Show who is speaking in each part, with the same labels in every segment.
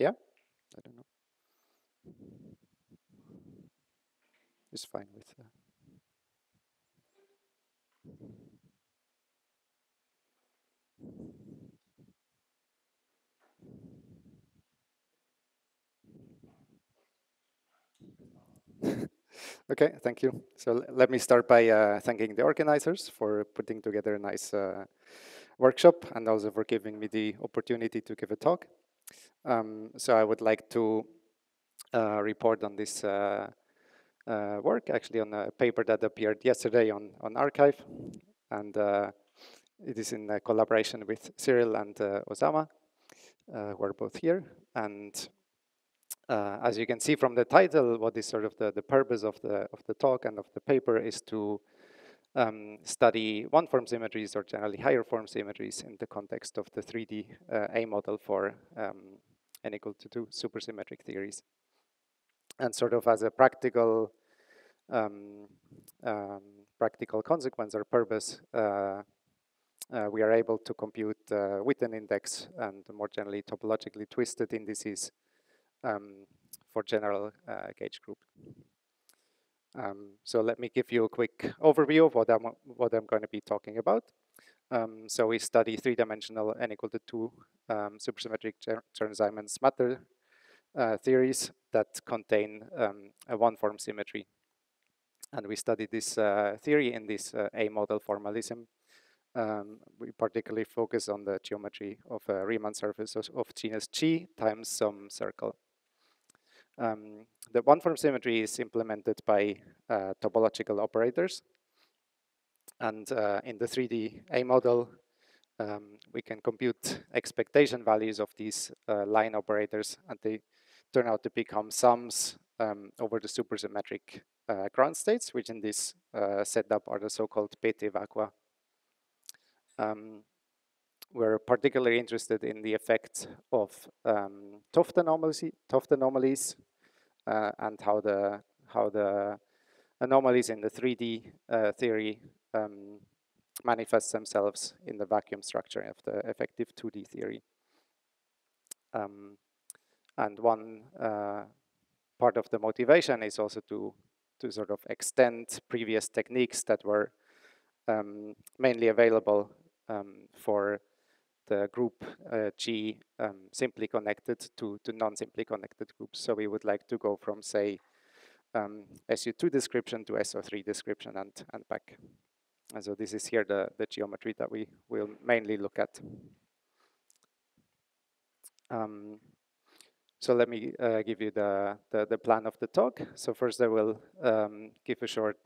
Speaker 1: Yeah, I don't know. It's fine with. Okay, thank you. So let me start by thanking the organizers for putting together a nice workshop and also for giving me the opportunity to give a talk. So I would like to report on this work, actually on a paper that appeared yesterday on Archive, and it is in collaboration with Cyril and Osama, who are both here. And as you can see from the title, what is sort of the purpose of the talk and of the paper is to study one-form symmetries, or generally higher form symmetries, in the context of the 3D A model for n equal to 2 supersymmetric theories. And sort of as a practical um, um, practical consequence or purpose, we are able to compute Witten index and more generally topologically twisted indices for general gauge group. So let me give you a quick overview of what I'm going to be talking about. So we study three-dimensional n equal to 2 supersymmetric Chern-Simons matter theories that contain a one-form symmetry. And we study this theory in this A model formalism. We particularly focus on the geometry of a Riemann surface of genus G times some circle. The one-form symmetry is implemented by topological operators. And in the 3D A model, we can compute expectation values of these line operators, and they turn out to become sums over the supersymmetric ground states, which in this setup are the so-called Bethe vacua. We're particularly interested in the effect of Toft anomalies and how the anomalies in the 3D theory manifest themselves in the vacuum structure of the effective 2D theory. And one part of the motivation is also to sort of extend previous techniques that were mainly available for the group G simply connected to non-simply connected groups. So we would like to go from, say, SU2 description to SO3 description and back. And so this is here the geometry that we will mainly look at. So let me give you the plan of the talk. So first I will give a short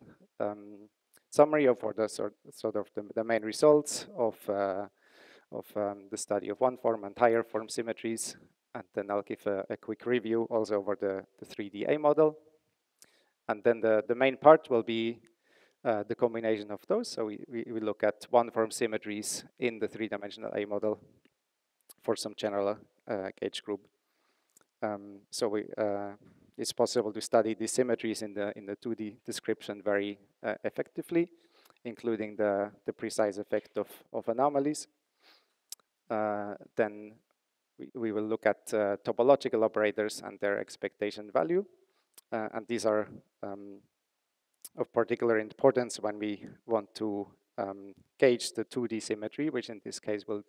Speaker 1: summary of what the sort of the main results of the study of one form and higher form symmetries. And then I'll give a quick review also over the 3D A model. And then the main part will be the combination of those. So we look at one form symmetries in the three-dimensional A model for some general gauge group. So it's possible to study these symmetries in the 2D description very effectively, including the precise effect of anomalies. Then we will look at topological operators and their expectation value. And these are of particular importance when we want to gauge the 2D symmetry, which in this case will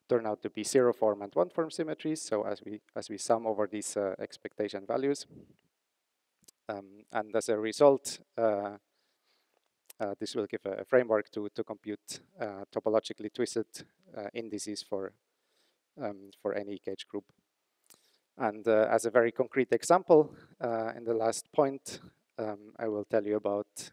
Speaker 1: turn out to be zero form and one form symmetries. So as we sum over these expectation values, and as a result, this will give a framework to compute topologically twisted indices for any gauge group. And as a very concrete example, in the last point, I will tell you about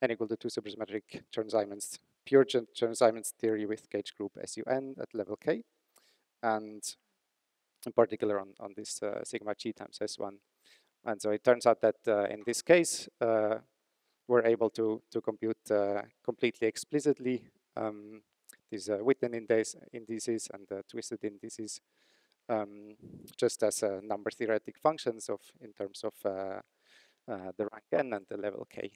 Speaker 1: n equal to 2 supersymmetric Chern-Simons, pure Chern-Simons theory with gauge group SUN at level K, and in particular on this sigma G times S1. And so it turns out that in this case, we're able to compute completely explicitly these Witten indices and twisted indices just as number theoretic functions in terms of the rank n and the level K.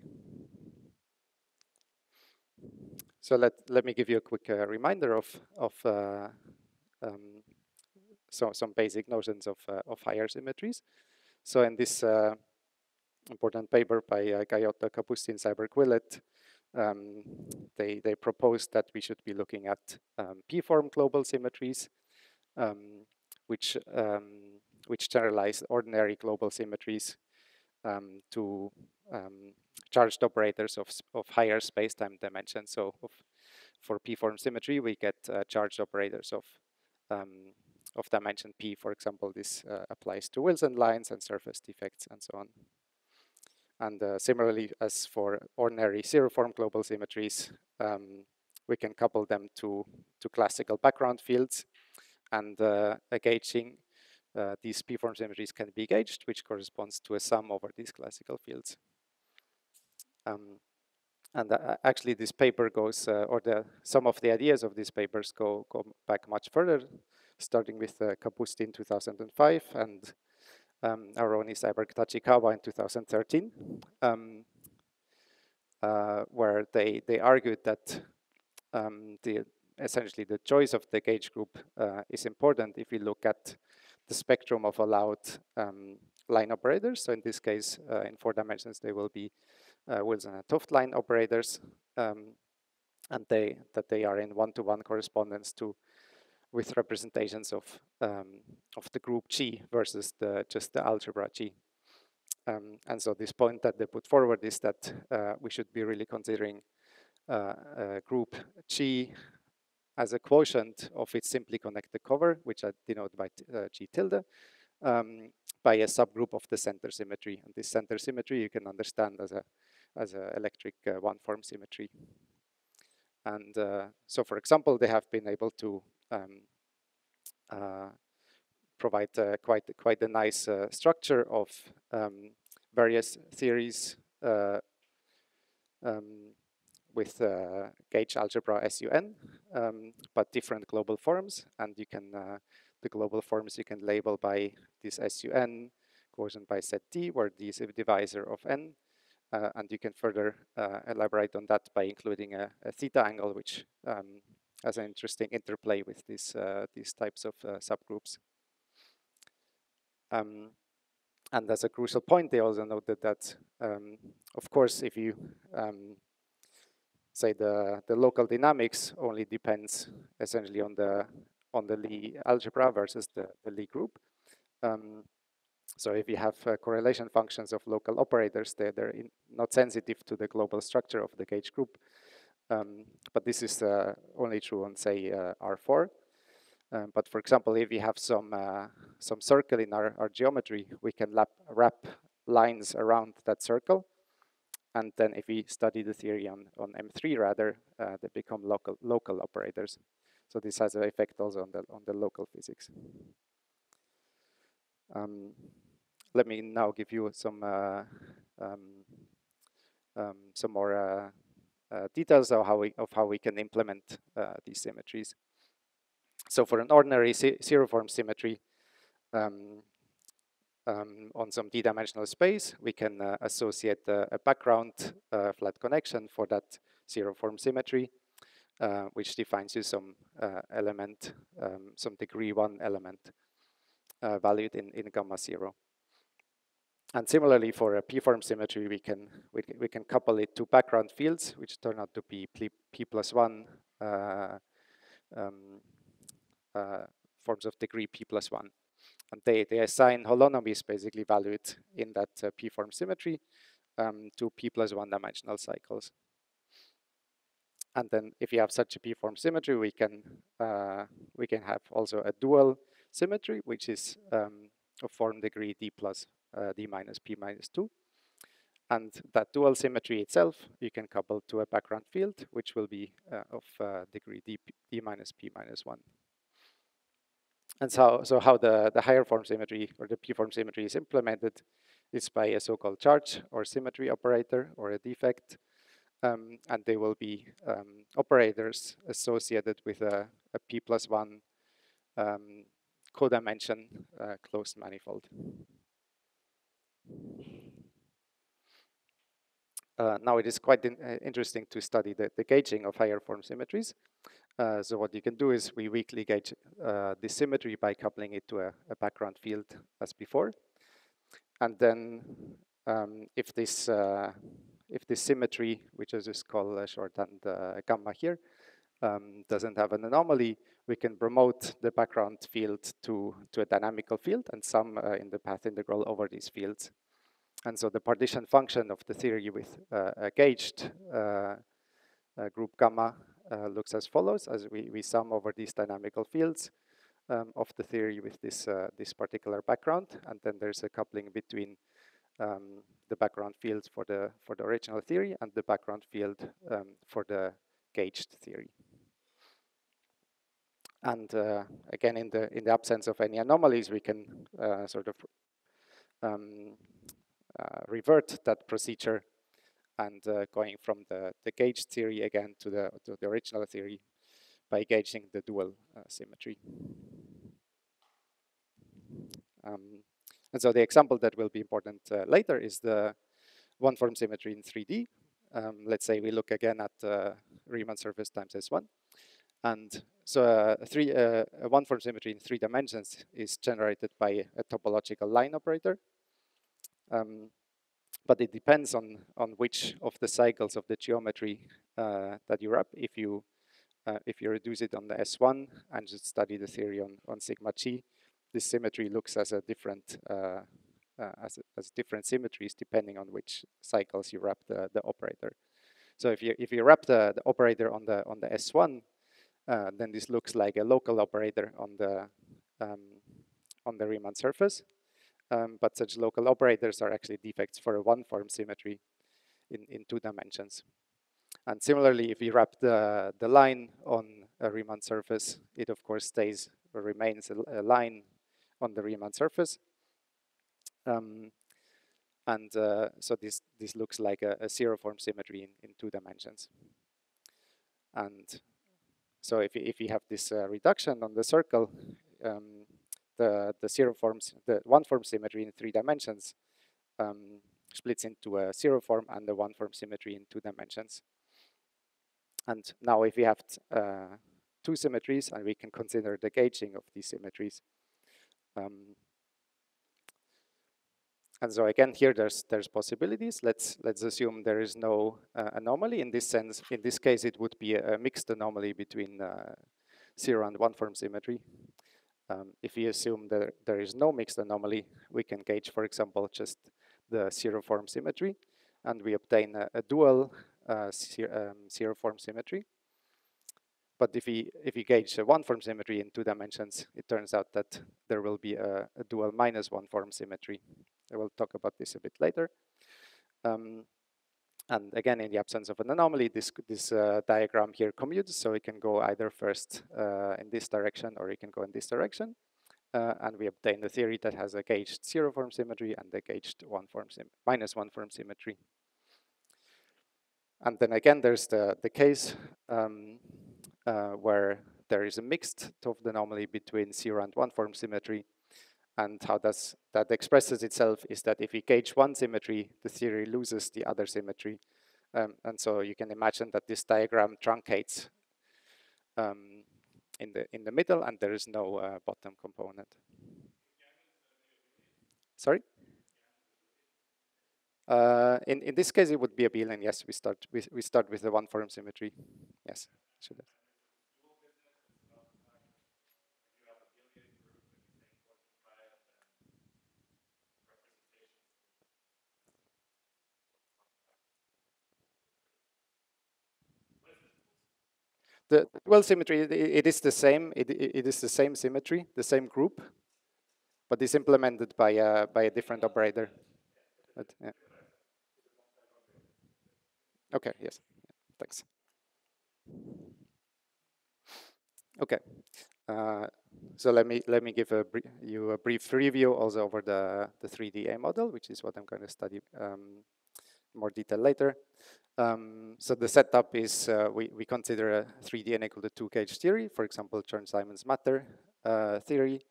Speaker 1: So let me give you a quick reminder of some basic notions of higher symmetries. So in this important paper by Gayotta, Kapustin, Cyber-Quillet, they proposed that we should be looking at P-form global symmetries, um, which which generalize ordinary global symmetries to charged operators of higher space-time dimensions. So for P-form symmetry, we get charged operators of dimension P. For example, this applies to Wilson lines and surface defects and so on. And similarly, as for ordinary zero-form global symmetries, we can couple them to classical background fields, and gauging these P-form symmetries can be gauged, which corresponds to a sum over these classical fields. And actually, this paper goes, or some of the ideas of these papers go back much further, starting with Kapustin in 2005 and Aroni, Seiberg, Tachikawa in 2013, where they argued that essentially the choice of the gauge group is important if we look at the spectrum of allowed line operators. So in this case, in 4 dimensions, they will be Wilson and 't Hooft line operators, and they are in one-to-one correspondence with representations of the group G versus just the algebra G. And so this point that they put forward is that we should be really considering group G as a quotient of its simply connected cover, which I denote by G tilde, by a subgroup of the center symmetry. And this center symmetry you can understand as a electric one-form symmetry. And so, for example, they have been able to provide quite a nice structure of various theories with gauge algebra SUN, but different global forms. And you can the global forms you can label by this SUN, quotient by ZT, where D is a divisor of N. And you can further elaborate on that by including a theta angle, which has an interesting interplay with these types of subgroups. And as a crucial point, they also noted that, of course, if you say the local dynamics only depends essentially on the Lie algebra versus the Lie group. So if you have correlation functions of local operators, they're not sensitive to the global structure of the gauge group. But this is only true on, say, R4. But for example, if we have some circle in our geometry, we can wrap lines around that circle. And then if we study the theory on M3 rather, they become local operators. So this has an effect also on the local physics. Let me now give you some more details of how we can implement these symmetries. So for an ordinary zero-form symmetry on some d-dimensional space, we can associate a background flat connection for that zero-form symmetry, which defines you some element, some degree 1 element valued in gamma 0. And similarly, for a p-form symmetry, we can couple it to background fields, which turn out to be p+1 forms of degree p+1. And they assign holonomies basically valued in that p-form symmetry to p+1 dimensional cycles. And then if you have such a p-form symmetry, we can have also a dual symmetry, which is of form degree d plus d minus p minus 2. And that dual symmetry itself, you can couple to a background field, which will be of degree d minus p minus 1. And so how the higher form symmetry or the p-form symmetry is implemented is by a so-called charge or symmetry operator or a defect. And they will be operators associated with a p+1 codimension closed manifold. Now it is quite interesting to study the gauging of higher form symmetries. So what you can do is we weakly gauge the symmetry by coupling it to a background field as before. And then if this symmetry, which I just call shorthand gamma here, doesn't have an anomaly, we can promote the background field to a dynamical field and sum in the path integral over these fields. And so the partition function of the theory with a gauged group gamma looks as follows, as we sum over these dynamical fields of the theory with this particular background, and then there's a coupling between the background fields for the original theory and the background field for the gauged theory. And again, in the absence of any anomalies, we can sort of revert that procedure and going from the gauged theory again to the original theory by gauging the dual symmetry. And so the example that will be important later is the one-form symmetry in 3D. Let's say we look again at Riemann surface times S1. And so a one-form symmetry in 3 dimensions is generated by a topological line operator. But it depends on which of the cycles of the geometry that you wrap. If you reduce it on the S1 and just study the theory on sigma g, this symmetry looks as a different as different symmetries depending on which cycles you wrap the operator. So if you wrap the operator on the S1, then this looks like a local operator on the Riemann surface. But such local operators are actually defects for a one-form symmetry in 2 dimensions. And similarly, if you wrap the line on a Riemann surface, it of course stays or remains a line on the Riemann surface. So this looks like a zero-form symmetry in 2 dimensions. And so if you have this reduction on the circle, the zero forms, the one-form symmetry in 3 dimensions splits into a zero form and the one-form symmetry in 2 dimensions. And now if we have 2 symmetries, and we can consider the gauging of these symmetries. And so again, here there's possibilities. Let's assume there is no anomaly. In this sense, in this case, it would be a mixed anomaly between 0 and one-form symmetry. If we assume that there is no mixed anomaly, we can gauge, for example, just the zero-form symmetry, and we obtain a dual zero-form symmetry. But if we gauge a one-form symmetry in 2 dimensions, it turns out that there will be a dual minus one-form symmetry. I will talk about this a bit later. And again, in the absence of an anomaly, this diagram here commutes, so it can go either first in this direction or it can go in this direction. And we obtain a theory that has a gauged zero-form symmetry and a gauged minus one-form symmetry. And then again, there's the case where there is a mixed Tovd anomaly between 0 and one-form symmetry. And how that expresses itself is that if we gauge one symmetry, the theory loses the other symmetry. And so you can imagine that this diagram truncates in the middle, and there is no bottom component. Sorry? In this case, it would be abelian. Yes, we start with the one-form symmetry. Yes, should have. The dual symmetry, it is the same. It is the same symmetry, the same group, but it's implemented by a different operator. But, yeah. Okay. Yes. Thanks. Okay. So let me give you a brief review also over the 3DA model, which is what I'm going to study more detail later. So the setup is we consider a 3D n equal to 2 gauge theory, for example, Chern-Simons matter theory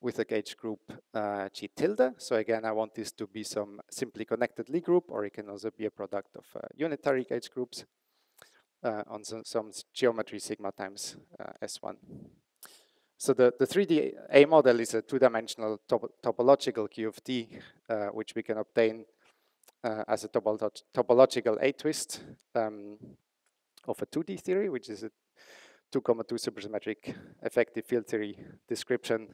Speaker 1: with a gauge group G tilde. So again, I want this to be some simply connected Lie group, or it can also be a product of unitary gauge groups. on some geometry sigma times S1. So the 3D A model is a two-dimensional topological QFT, which we can obtain as a topological A-twist of a 2D theory, which is a 2,2 supersymmetric effective field theory description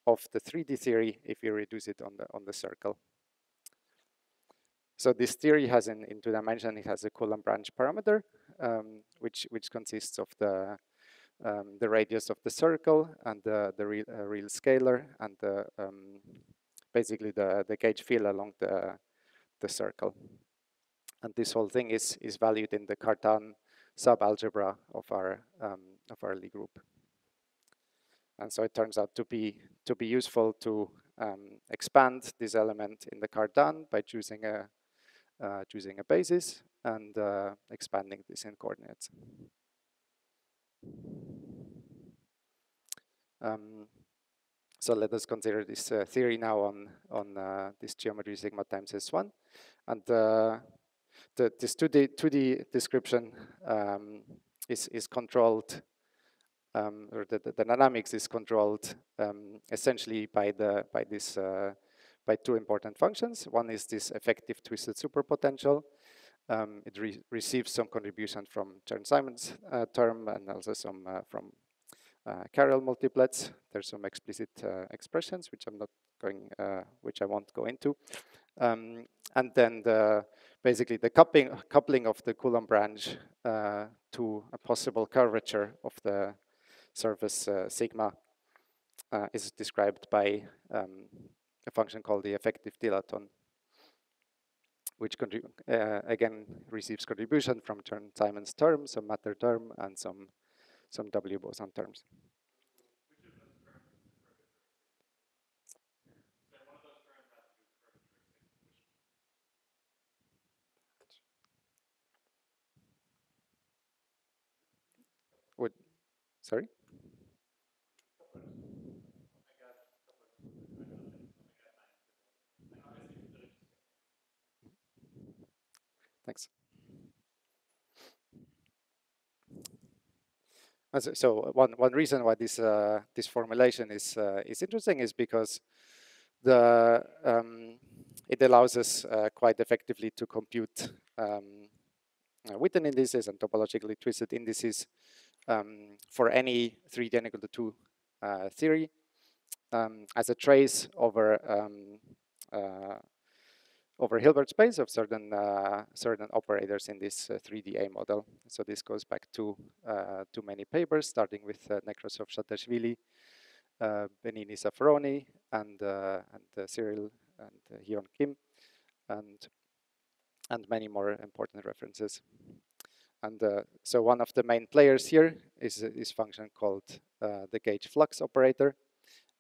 Speaker 1: of the 3D theory if you reduce it on the circle. So this theory has in two dimensions, it has a Coulomb branch parameter, which consists of the radius of the circle and the real scalar and basically the gauge field along the circle. And this whole thing is valued in the Cartan subalgebra of our Lie group. And so it turns out to be useful to expand this element in the Cartan by choosing a basis and expanding this in coordinates. So let us consider this theory now on this geometry sigma times S1, and this 2D description is controlled, or the dynamics is controlled essentially by two important functions. One is this effective twisted superpotential. It receives some contribution from Chern-Simons term and also some from Carroll multiplets. There's some explicit expressions which which I won't go into. And then basically the coupling of the Coulomb branch to a possible curvature of the surface sigma is described by a function called the effective dilaton, which again receives contribution from Chern-Simons term, some matter term, and some W boson terms. Sorry? Thanks. So one reason why this formulation is interesting is because it allows us quite effectively to compute Witten indices and topologically twisted indices for any 3D n equal to 2 theory as a trace over Hilbert space of certain operators in this 3D A model. So this goes back to many papers, starting with Nekrasov, Shatashvili, Benini, Zaffaroni, and Cyril and Hyun Kim, and many more important references. And so one of the main players here is this function called the gauge flux operator,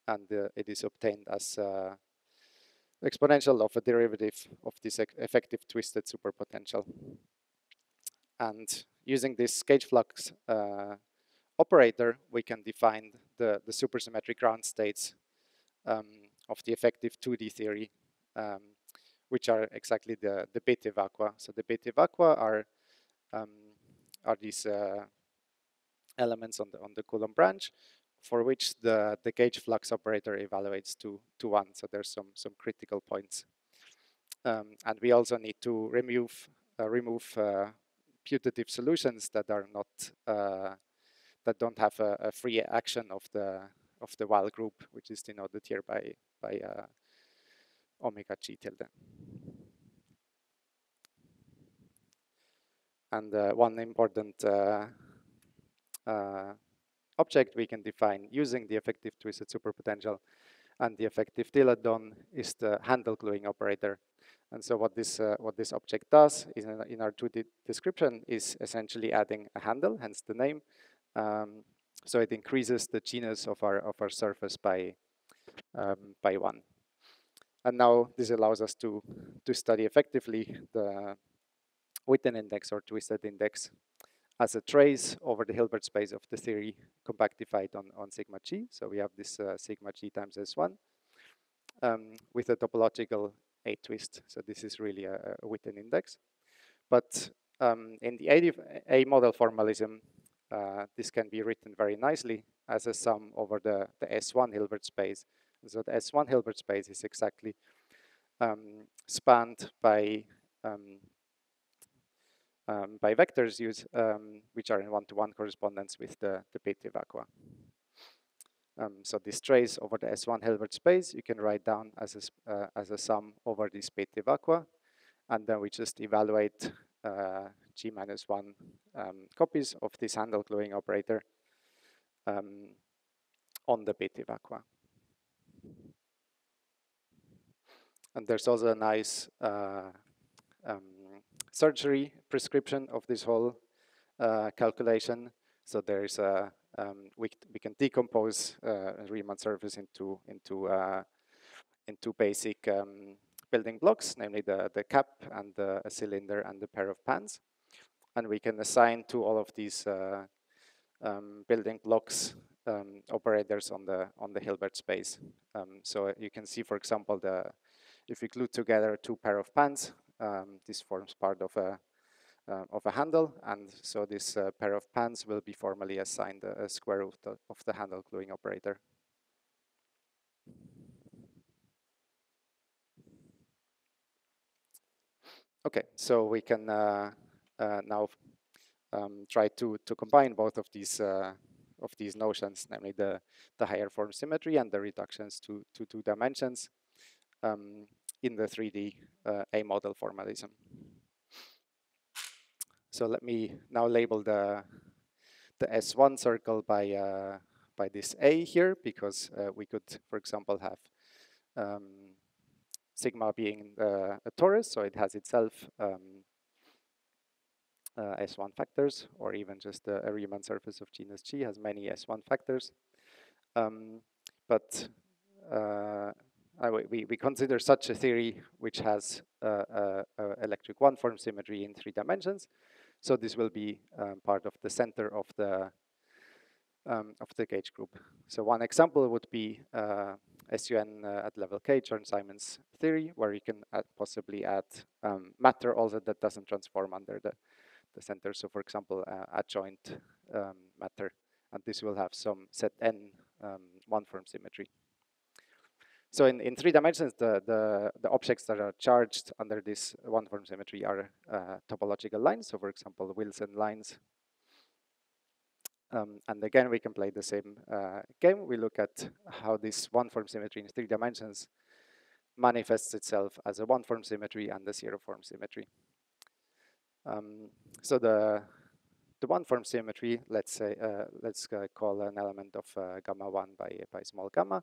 Speaker 1: and it is obtained as exponential of a derivative of this effective twisted superpotential. And using this gauge flux operator, we can define the supersymmetric ground states of the effective 2D theory, which are exactly the Bethe vacua. So the Bethe vacua are these elements on the Coulomb branch, for which the gauge flux operator evaluates to 1. So there's some critical points, and we also need to remove putative solutions that are not that don't have a free action of the Weil group, which is denoted here by omega g tilde. And one important object we can define using the effective twisted superpotential and the effective dilaton is the handle gluing operator. And so what this object does is in our 2D description is essentially adding a handle, hence the name. So it increases the genus of our surface by 1. And now this allows us to study effectively the Witten index or twisted index as a trace over the Hilbert space of the theory compactified on sigma g. So we have this sigma g times S1 with a topological A twist. So this is really a Witten index. But In the A model formalism, this can be written very nicely as a sum over the S1 Hilbert space. So the S1 Hilbert space is exactly spanned by vectors which are in one-to-one correspondence with the Bethe vacua. So this trace over the S1 Hilbert space you can write down as a sum over this Bethe vacua, and then we just evaluate G minus 1 copies of this Handel gluing operator on the Bethe vacua. And there's also a nice surgery prescription of this whole calculation. So there's we can decompose Riemann surface into basic building blocks, namely the cap and a cylinder and the pair of pans, and we can assign to all of these building blocks operators on the Hilbert space. So you can see, for example, if we glue together two pair of pans, this forms part of a handle, and so this pair of pans will be formally assigned a square root of the Handel gluing operator. Okay, so we can now try to combine both of these notions, namely the higher form symmetry and the reductions to 2 dimensions in the 3D A model formalism. So let me now label the S1 circle by this A here, because we could, for example, have sigma being a torus, so it has itself S1 factors, or even just a Riemann surface of genus G has many S1 factors. But we consider such a theory which has electric one-form symmetry in 3 dimensions. So this will be part of the center of the gauge group. So one example would be SUN at level K, Chern-Simons theory, where you can possibly add matter also that doesn't transform under the center. So for example, adjoint matter, and this will have some set n one-form symmetry. So in 3 dimensions, the objects that are charged under this one-form symmetry are topological lines. So for example, Wilson lines. And again, we can play the same game. We look at how this one-form symmetry in 3 dimensions manifests itself as a one-form symmetry and a zero-form symmetry. So the one-form symmetry, let's say, let's call an element of gamma 1 by small gamma.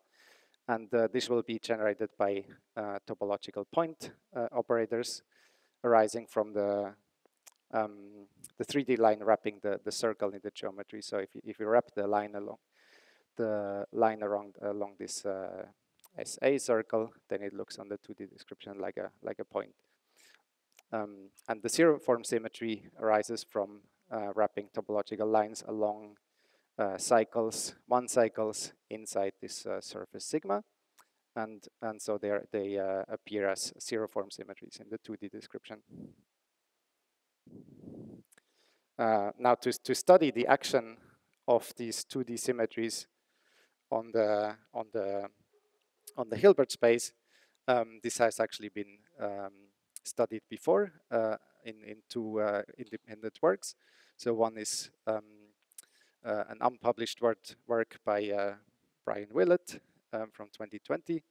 Speaker 1: And this will be generated by topological point operators arising from the 3D line wrapping the circle in the geometry. So if you wrap the line along this SA circle, then it looks on the 2D description like a point. And the zero-form symmetry arises from wrapping topological lines along cycles inside this surface sigma, and so they appear as zero-form symmetries in the 2D description. Now to study the action of these 2D symmetries on the Hilbert space, this has actually been studied before in 2 independent works. So one is an unpublished work by Brian Willett from 2020,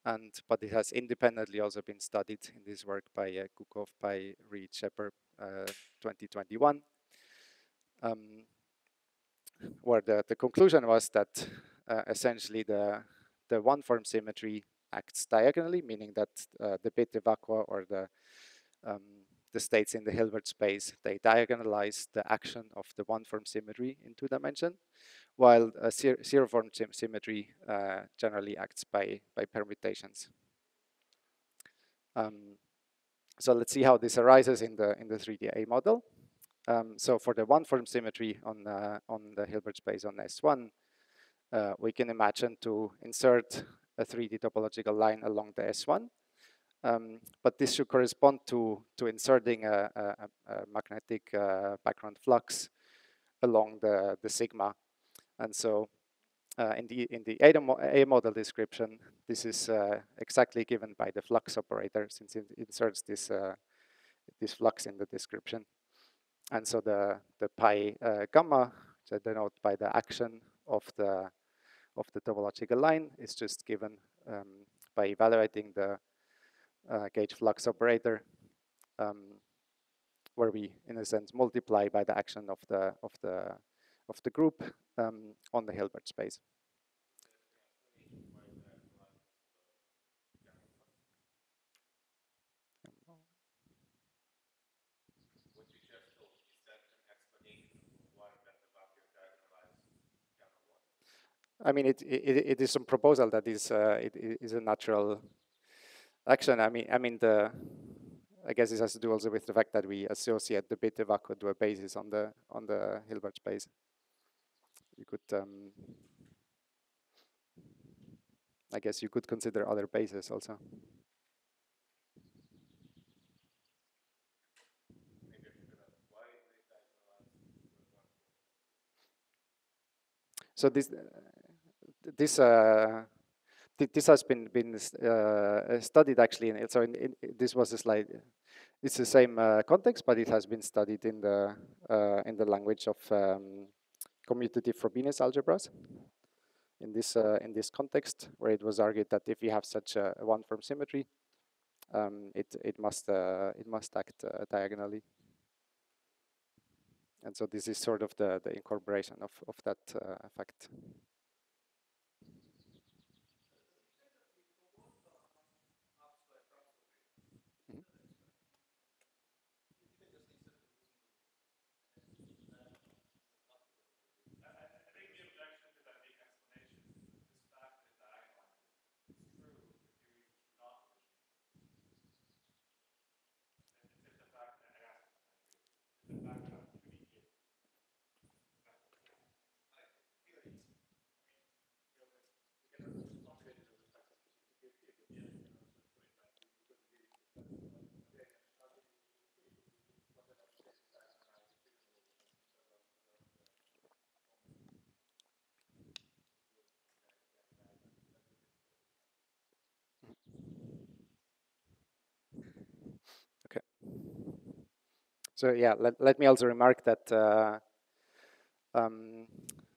Speaker 1: but it has independently also been studied in this work by Kukov, by Reed, Shepard, 2021, where the conclusion was that essentially the one-form symmetry acts diagonally, meaning that the Bethe vacua or the states in the Hilbert space, they diagonalize the action of the one-form symmetry in 2 dimensions, while a zero-form symmetry generally acts by permutations. So let's see how this arises in the 3D model. So for the one-form symmetry on the Hilbert space on S1, we can imagine to insert a 3D topological line along the S1. But this should correspond to inserting a magnetic background flux along the sigma. And so in the A model description, this is exactly given by the flux operator, since it inserts this this flux in the description. And so the pi gamma, which I denote by the action of the topological line, is just given by evaluating the gauge flux operator, where we, in a sense, multiply by the action of the group on the Hilbert space. I mean, it is some proposal that is it is a natural action. I mean I guess this has to do also with the fact that we associate the bit vacua to a basis on the Hilbert space. You could, I guess, you could consider other bases also. So this has been studied actually. So this was a slide. It's the same context, but it has been studied in the language of commutative Frobenius algebras. In this context, where it was argued that if you have such a one-form symmetry, it must act diagonally. And so this is sort of the incorporation of that fact. Okay. So yeah, let me also remark that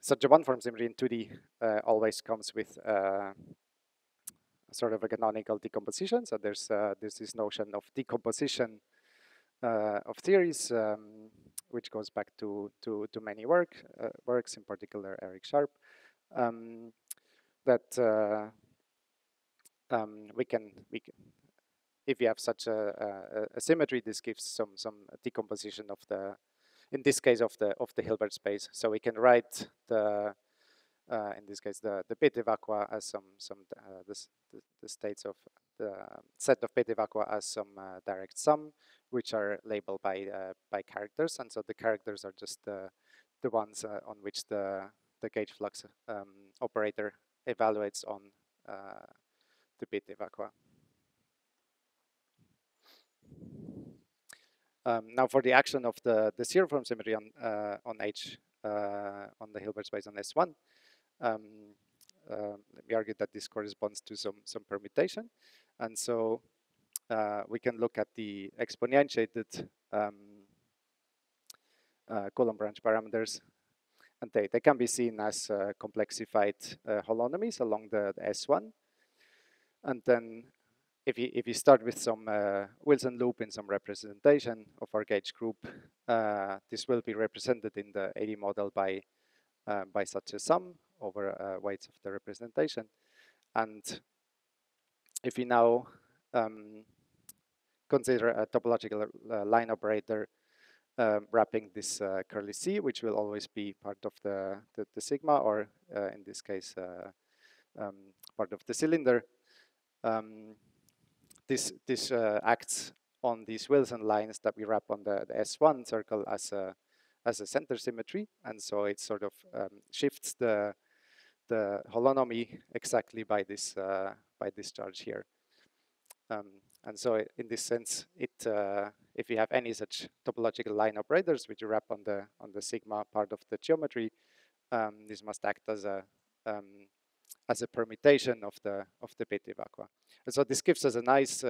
Speaker 1: such a one-form symmetry in 2D always comes with sort of a canonical decomposition. So there's this notion of decomposition of theories, which goes back to many works, in particular Eric Sharp, that we can if you have such a symmetry, this gives some decomposition of the, in this case, of the Hilbert space. So we can write the in this case the bit vacua as the states of the set of bit vacua as some direct sum, which are labeled by characters, and so the characters are just the ones on which the gauge flux operator evaluates on the bit vacua. Now, for the action of the zero form symmetry on H on the Hilbert space on S1, let me argue that this corresponds to some permutation, and so we can look at the exponentiated Coulomb branch parameters, and they can be seen as complexified holonomies along the S1, and then if you start with some Wilson loop in some representation of our gauge group, this will be represented in the AD model by such a sum over weights of the representation. And if we now consider a topological line operator wrapping this curly C, which will always be part of the sigma, or in this case, part of the cylinder, this acts on these Wilson lines that we wrap on the S1 circle as a center symmetry, and so it sort of shifts the holonomy exactly by this charge here. And so in this sense, if you have any such topological line operators which you wrap on the sigma part of the geometry, this must act as a permutation of the Bethe vacua. And so this gives us a nice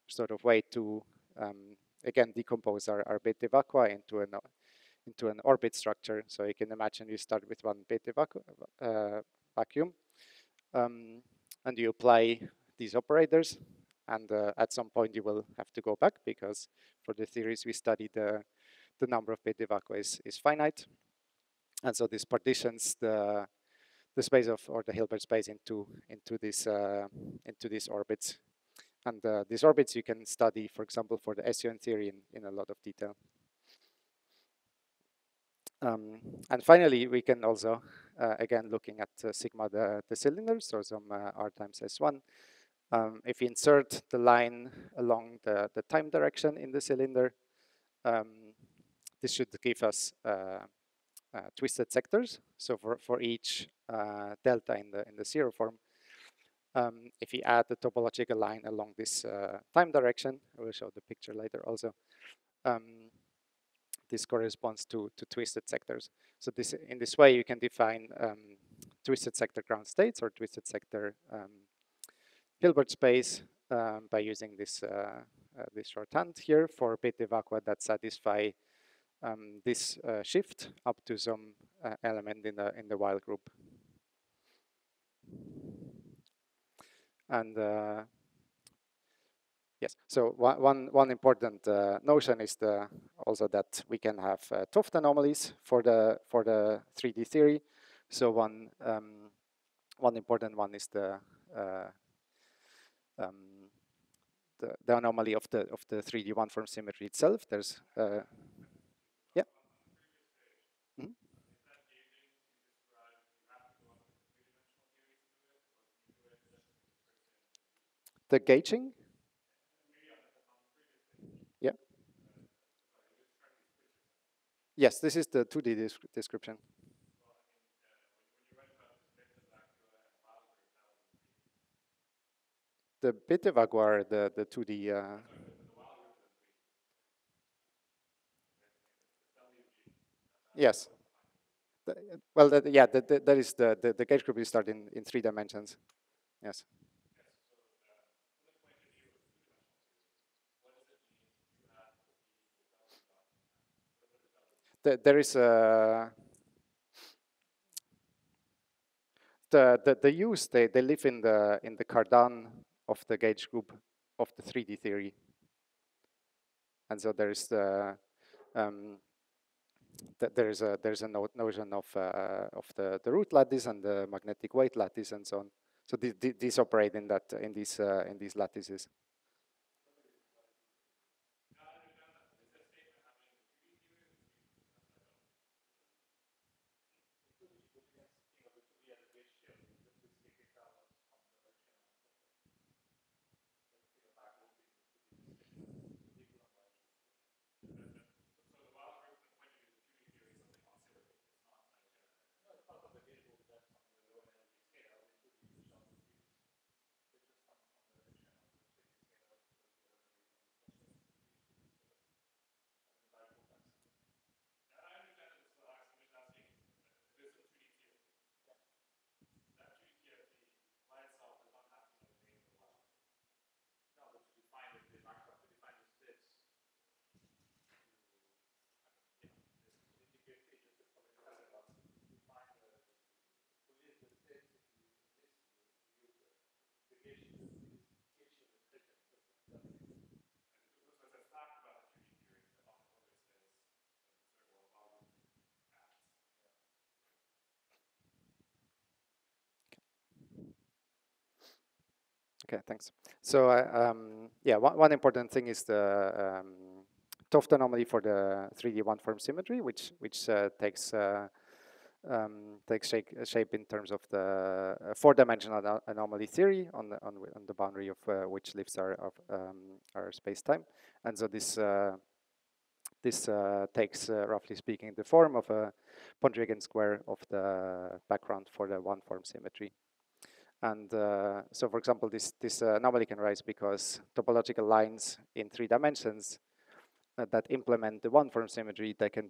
Speaker 1: sort of way to again decompose our Bethe vacua into an orbit structure. So you can imagine you start with one Bethe vacuum, and you apply these operators, and at some point you will have to go back because for the theories we study the number of Bethe vacua is finite, and so this partitions the space of or the Hilbert space into these orbits. And these orbits you can study, for example, for the SUN theory in a lot of detail. And finally, we can also, again, looking at sigma the cylinder, so some R times S1. If you insert the line along the time direction in the cylinder, this should give us twisted sectors. So for each delta in the zero form, if you add the topological line along this time direction, I will show the picture later also, this corresponds to twisted sectors. So in this way, you can define twisted sector ground states or twisted sector Hilbert space by using this shorthand here for Bethe vacua that satisfy this shift up to some element in the Weil group. And yes, so one important notion is also that we can have Toft anomalies for the 3D theory. So one important one is the anomaly of the 3D one form symmetry itself. There's yeah. Mm-hmm. The gauging. Yeah. Yes, this is the 2D description. The Bethe vacua, the 2D. Yes. Well, yeah, that is the gauge group is started in 3 dimensions. Yes. There is the use they live in the Cardan of the gauge group of the 3D theory, and so there is there's a notion of the root lattice and the magnetic weight lattice and so on. So these operate in these lattices. Okay, thanks. So yeah, one important thing is the Toft anomaly for the 3D one form symmetry, which takes shape in terms of the 4-dimensional anomaly theory on the boundary of which lives our space time, and so this takes roughly speaking the form of a Pontryagin square of the background for the one form symmetry. And so, for example, this anomaly can arise because topological lines in 3 dimensions that implement the one-form symmetry, they can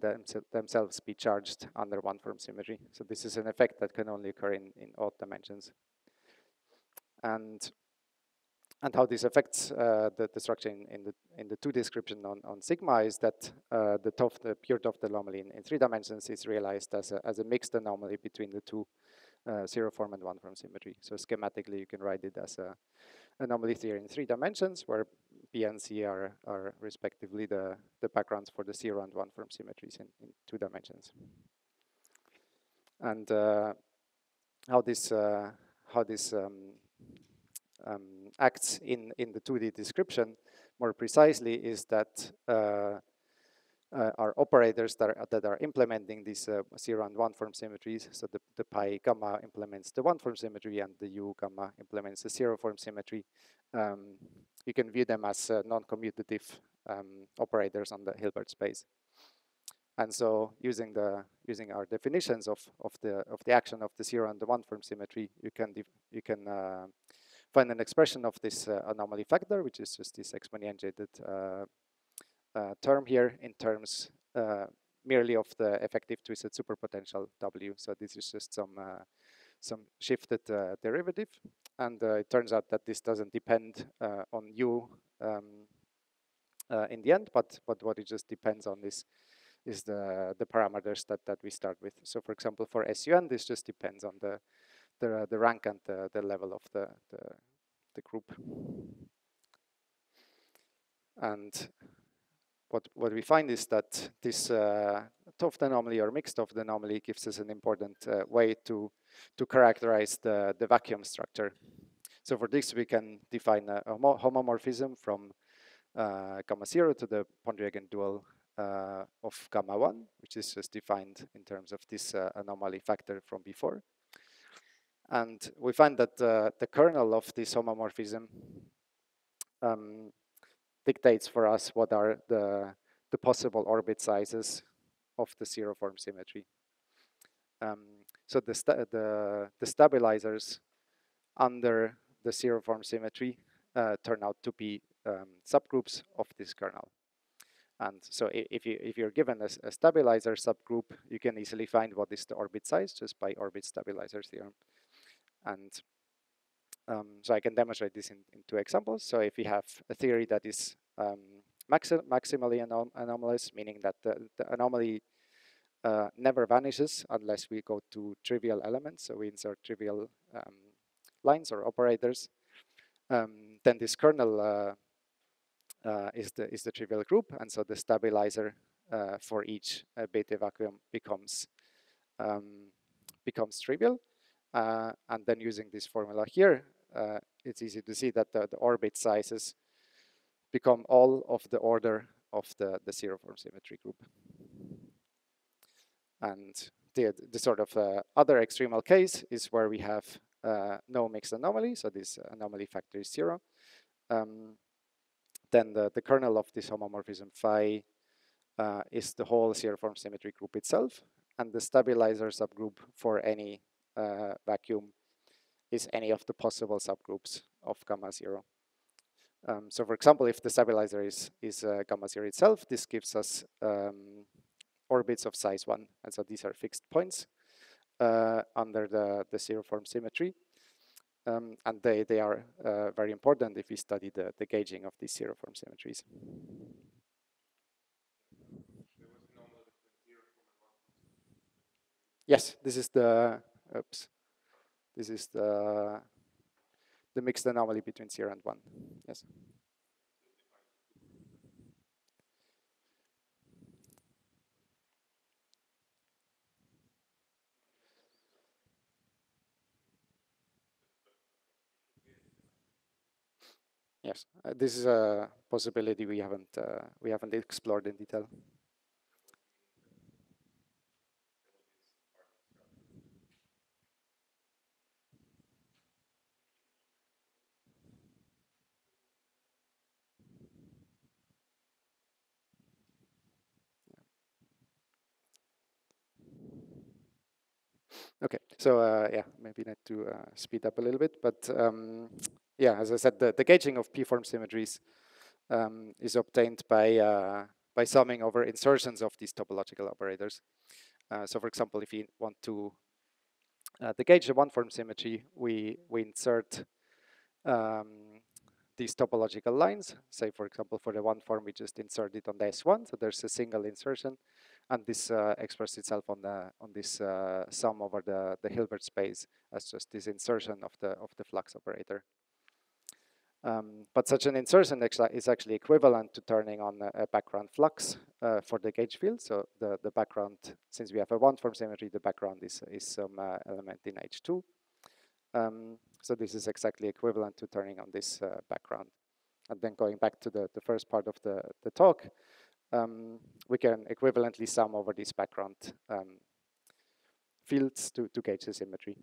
Speaker 1: themselves be charged under one-form symmetry. So this is an effect that can only occur in odd dimensions. And how this affects the structure in the 2 description on sigma is that the pure Toft anomaly in 3 dimensions is realized as a mixed anomaly between the 2 zero form and one form symmetry. So schematically, you can write it as a anomaly theory in 3 dimensions, where B and C are respectively the backgrounds for the 0 and one form symmetries in 2 dimensions. And how this acts in the 2D description more precisely is that are operators that are implementing these 0 and 1 form symmetries. So the pi gamma implements the 1 form symmetry and the u gamma implements the 0 form symmetry. You can view them as non-commutative operators on the Hilbert space. And so using our definitions of the action of the 0 and the 1 form symmetry, you can find an expression of this anomaly factor, which is just this exponentiated term here in terms merely of the effective twisted superpotential W. So this is just some shifted derivative, and it turns out that this doesn't depend on U in the end, but what it just depends on is the parameters that we start with. So for example, for SUN, this just depends on the rank and the level of the group. And what we find is that this Toft anomaly or mixed Toft anomaly gives us an important way to characterize the vacuum structure. So for this, we can define a homomorphism from gamma 0 to the Pondriagan dual of gamma 1, which is just defined in terms of this anomaly factor from before. And we find that the kernel of this homomorphism dictates for us what are the possible orbit sizes of the 0 form symmetry. So the stabilizers under the 0 form symmetry turn out to be subgroups of this kernel. And so if you're given a stabilizer subgroup, you can easily find what is the orbit size just by orbit stabilizer theorem. And so I can demonstrate this in 2 examples. So if we have a theory that is maximally anomalous, meaning that the anomaly never vanishes unless we go to trivial elements, so we insert trivial lines or operators, then this kernel is the trivial group, and so the stabilizer for each Bethe vacuum becomes trivial. And then using this formula here, it's easy to see that the orbit sizes become all of the order of the 0 form symmetry group. And the sort of other extremal case is where we have no mixed anomaly, so this anomaly factor is 0. Then the kernel of this homomorphism phi is the whole 0 form symmetry group itself, and the stabilizer subgroup for any vacuum is any of the possible subgroups of gamma 0. So for example, if the stabilizer is gamma 0 itself, this gives us orbits of size 1, and so these are fixed points under the 0 form symmetry. And they are very important if we study the gauging of these 0 form symmetries. Yes, this is the mixed anomaly between 0 and 1. Yes. Yes, this is a possibility we haven't explored in detail. Okay, so yeah, maybe need to speed up a little bit, but yeah, as I said, the gauging of p-form symmetries is obtained by summing over insertions of these topological operators. So for example, if you want to gauge a one-form symmetry, we insert these topological lines. Say, for example, for the one form, we just insert it on the S1, so there's a single insertion, and this expresses itself on this sum over the Hilbert space as just this insertion of the flux operator. But such an insertion is actually equivalent to turning on a background flux for the gauge field. So the background, since we have a one-form symmetry, the background is some element in H2. So this is exactly equivalent to turning on this background. And then going back to the first part of the talk, we can equivalently sum over these background fields to gauge the symmetry.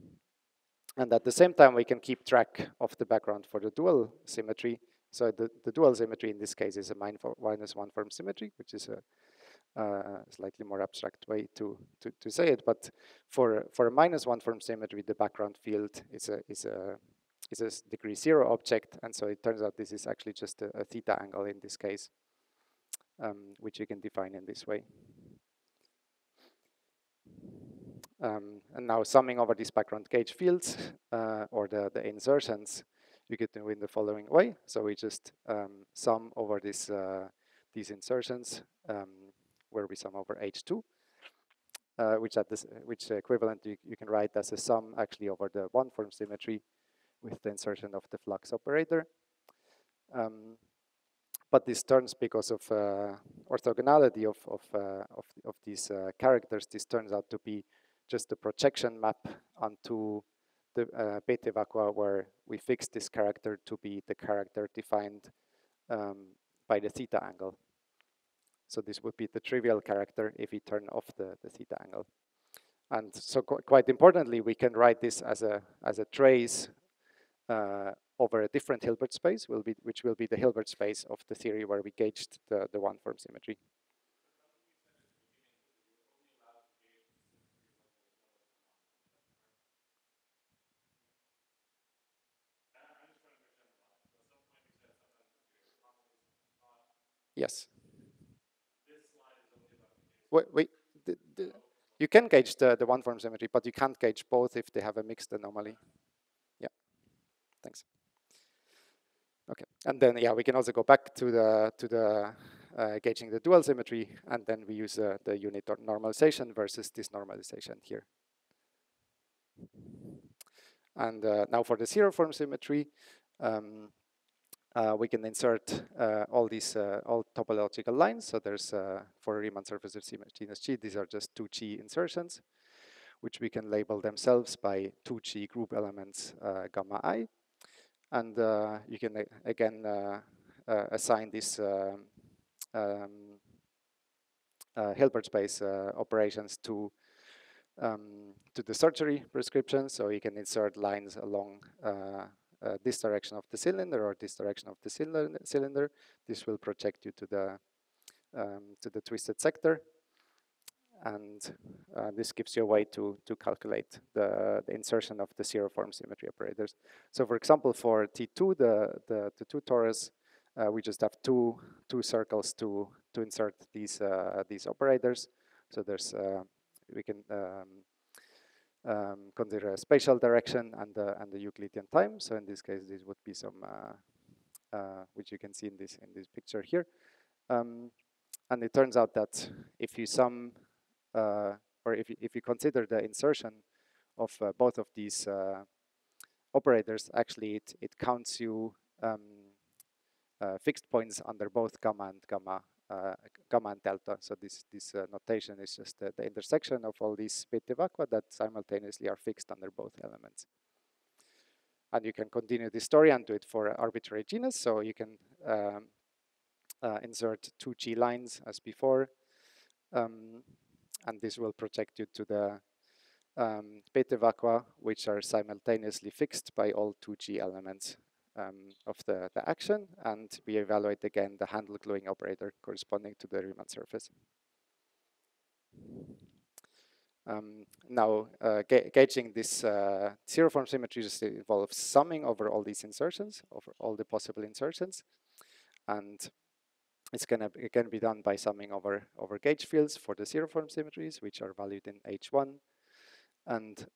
Speaker 1: And at the same time, we can keep track of the background for the dual symmetry. So the dual symmetry in this case is a minus one form symmetry, which is a slightly more abstract way to say it. But for a minus one form symmetry, the background field is a degree 0 object, and so it turns out this is actually just a theta angle in this case, which you can define in this way. And now summing over these background gauge fields or the insertions, you get to in the following way. So we just sum over these insertions where we sum over H2, which equivalent you can write as a sum actually over the one form symmetry with the insertion of the flux operator. But this turns, because of orthogonality of these characters, this turns out to be just a projection map onto the beta vacua where we fix this character to be the character defined by the theta angle. So this would be the trivial character if we turn off the theta angle. And so quite importantly, we can write this as a trace over a different Hilbert space, which will be the Hilbert space of the theory where we gauged the one-form symmetry. Yes. Wait, you can gauge the one-form symmetry, but you can't gauge both if they have a mixed anomaly. Yeah, thanks. Okay, and then yeah, we can also go back to the gauging the dual symmetry, and then we use the unit normalization versus this normalization here. And now for the zero-form symmetry, we can insert all these all topological lines. So there's for a Riemann surface of genus G, these are just 2G insertions, which we can label themselves by 2G group elements gamma I. And you can again assign this Hilbert space operations to the surgery prescription. So you can insert lines along this direction of the cylinder or this direction of the cylinder. This will project you to the twisted sector, and this gives you a way to calculate the insertion of the zero-form symmetry operators. So, for example, for T2, the two torus, we just have two circles to insert these operators. So there's we can consider a spatial direction and the Euclidean time. So in this case, this would be some which you can see in this picture here. And it turns out that if you sum or if you consider the insertion of both of these operators, actually it counts you fixed points under both gamma and delta. So this notation is just the intersection of all these beta vacua that simultaneously are fixed under both elements. And you can continue this story and do it for arbitrary genus. So you can insert 2G lines as before, and this will project you to the beta vacua, which are simultaneously fixed by all 2G elements of the action, and we evaluate again the handle gluing operator corresponding to the Riemann surface. Now, gauging this zero form symmetry just involves summing over all these insertions, over all the possible insertions, and it can be done by summing over gauge fields for the zero form symmetries, which are valued in H1, and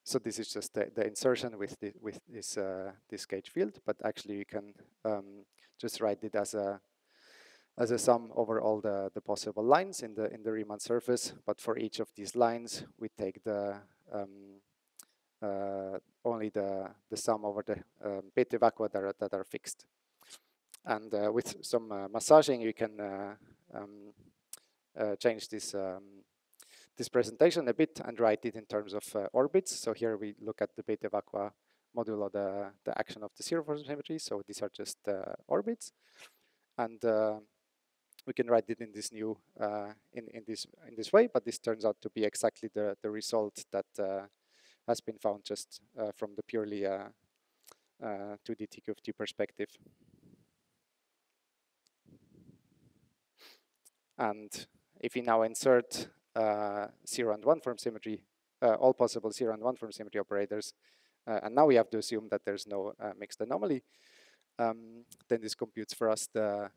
Speaker 1: so this is just the insertion with this gauge field, but actually you can just write it as a sum over all the possible lines in the Riemann surface. But for each of these lines, we take the only the sum over the beta vacua that are fixed. And with some massaging, you can change this this presentation a bit and write it in terms of orbits. So here we look at the beta vacua modulo the action of the zero form symmetry. So these are just orbits, and we can write it in this new in this way. But this turns out to be exactly the result that has been found just from the purely 2D TQFT perspective. And if we now insert 0 and 1 form symmetry, all possible 0 and 1 form symmetry operators, and now we have to assume that there's no mixed anomaly, then this computes for us the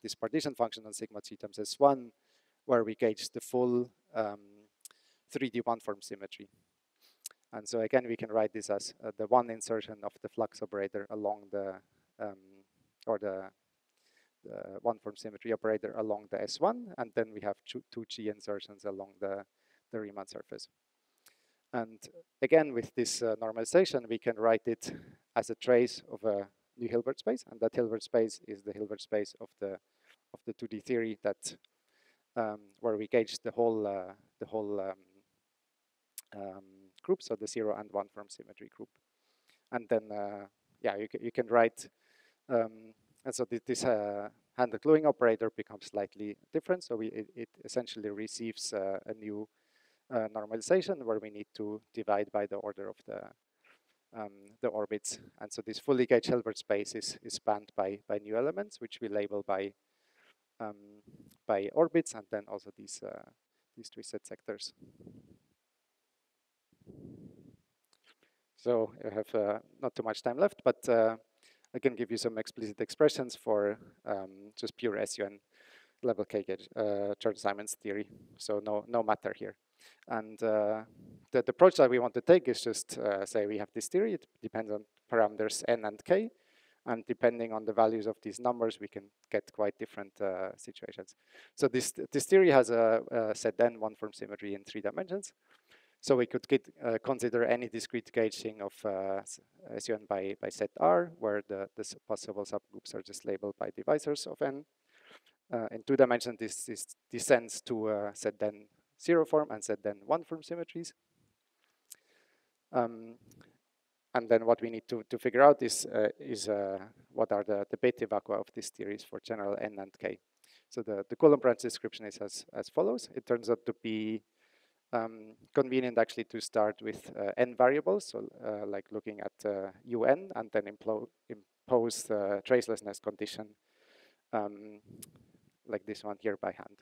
Speaker 1: this partition function on sigma g times S1, where we gauge the full 3D 1 form symmetry. And so again, we can write this as the one insertion of the flux operator along the, or the one form symmetry operator along the S1, and then we have two G insertions along the Riemann surface. And again, with this normalization, we can write it as a trace of a new Hilbert space, and that Hilbert space is the Hilbert space of the 2D theory that where we gauge the whole group, so the 0 and 1 form symmetry group. And then yeah, you can write and so this Handel-Gluing operator becomes slightly different. So it essentially receives a new normalization where we need to divide by the order of the orbits. And so this fully gauged Hilbert space is spanned by new elements, which we label by orbits, and then also these twisted sectors. So I have not too much time left, but I can give you some explicit expressions for just pure SUN level K gauge Chern-Simons theory. So no matter here. And the approach that we want to take is just say we have this theory. It depends on parameters n and k. And depending on the values of these numbers, we can get quite different situations. So this theory has a set n one form symmetry in 3 dimensions. So we could consider any discrete gauging of SUN by set R, where the possible subgroups are just labeled by divisors of n. In 2 dimensions, this descends to set then 0 form and set then 1 form symmetries. And then what we need to figure out is what are the beta vacua of these theories for general n and k. So the Coulomb branch description is as follows. It turns out to be convenient actually to start with n variables, so like looking at un and then impose the tracelessness condition like this one here by hand.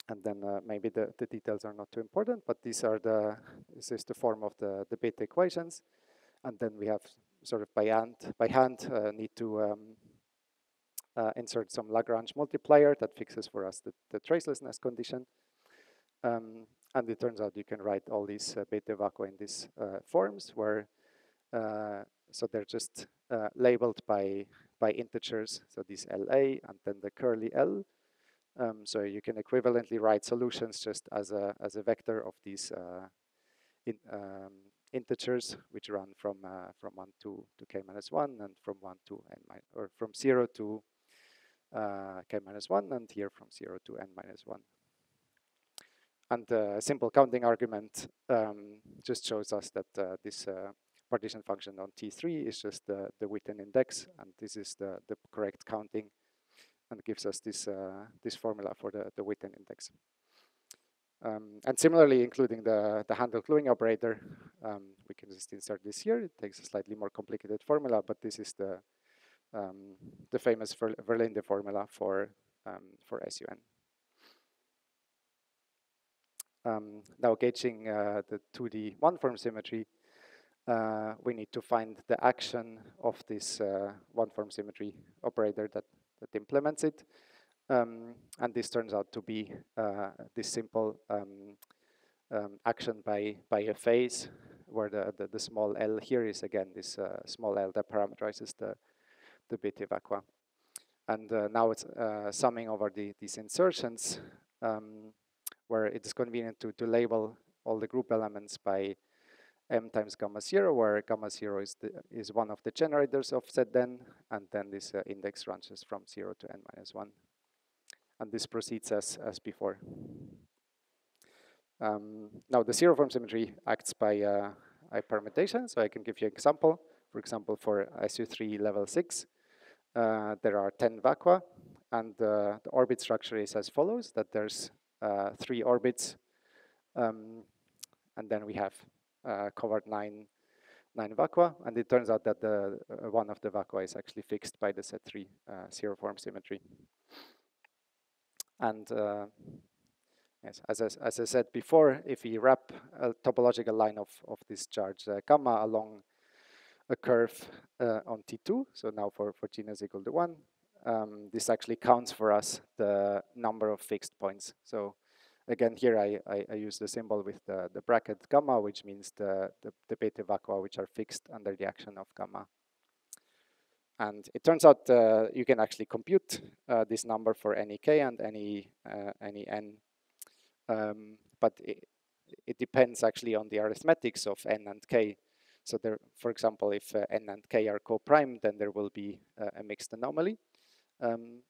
Speaker 1: And then maybe the details are not too important, but this is the form of the beta equations. And then we have sort of by hand need to insert some Lagrange multiplier that fixes for us the tracelessness condition. And it turns out you can write all these beta vacua in these forms where, so they're just labeled by integers, so this LA and then the curly L. So you can equivalently write solutions just as a vector of these integers, which run from 1 to k minus 1 and from 1 to n or from 0 to k minus 1 and here from 0 to n minus 1. And the simple counting argument just shows us that this partition function on T3 is just the Witten index, and this is the correct counting, and gives us this this formula for the Witten index. And similarly, including the Handel-Gluing operator, we can just insert this here. It takes a slightly more complicated formula, but this is the famous Verlinde formula for SUN. Now gauging the 2D one-form symmetry, we need to find the action of this one-form symmetry operator that implements it. And this turns out to be this simple action by a phase, where the small l here is again this small l that parameterizes the bit vacua. And now it's summing over these insertions, where it's convenient to label all the group elements by m times gamma 0, where gamma 0 is one of the generators of Zn, and then this index ranges from 0 to n minus 1. And this proceeds as before. Now the zero form symmetry acts by a permutation, so I can give you an example. For example, for SU3 level 6, there are 10 vacua, and the orbit structure is as follows, that there's 3 orbits, and then we have covered 9 vacua, and it turns out that the one of the vacua is actually fixed by the Z3 zero form symmetry. And yes, as I said before, if we wrap a topological line of this charge gamma along a curve on T2, so now for genus equal to 1, this actually counts for us the number of fixed points. So again, here I use the symbol with the bracket gamma, which means the beta vacua which are fixed under the action of gamma. And it turns out you can actually compute this number for any k and any n. But it depends actually on the arithmetics of n and k. So there, for example, if n and k are co-prime, then there will be a mixed anomaly.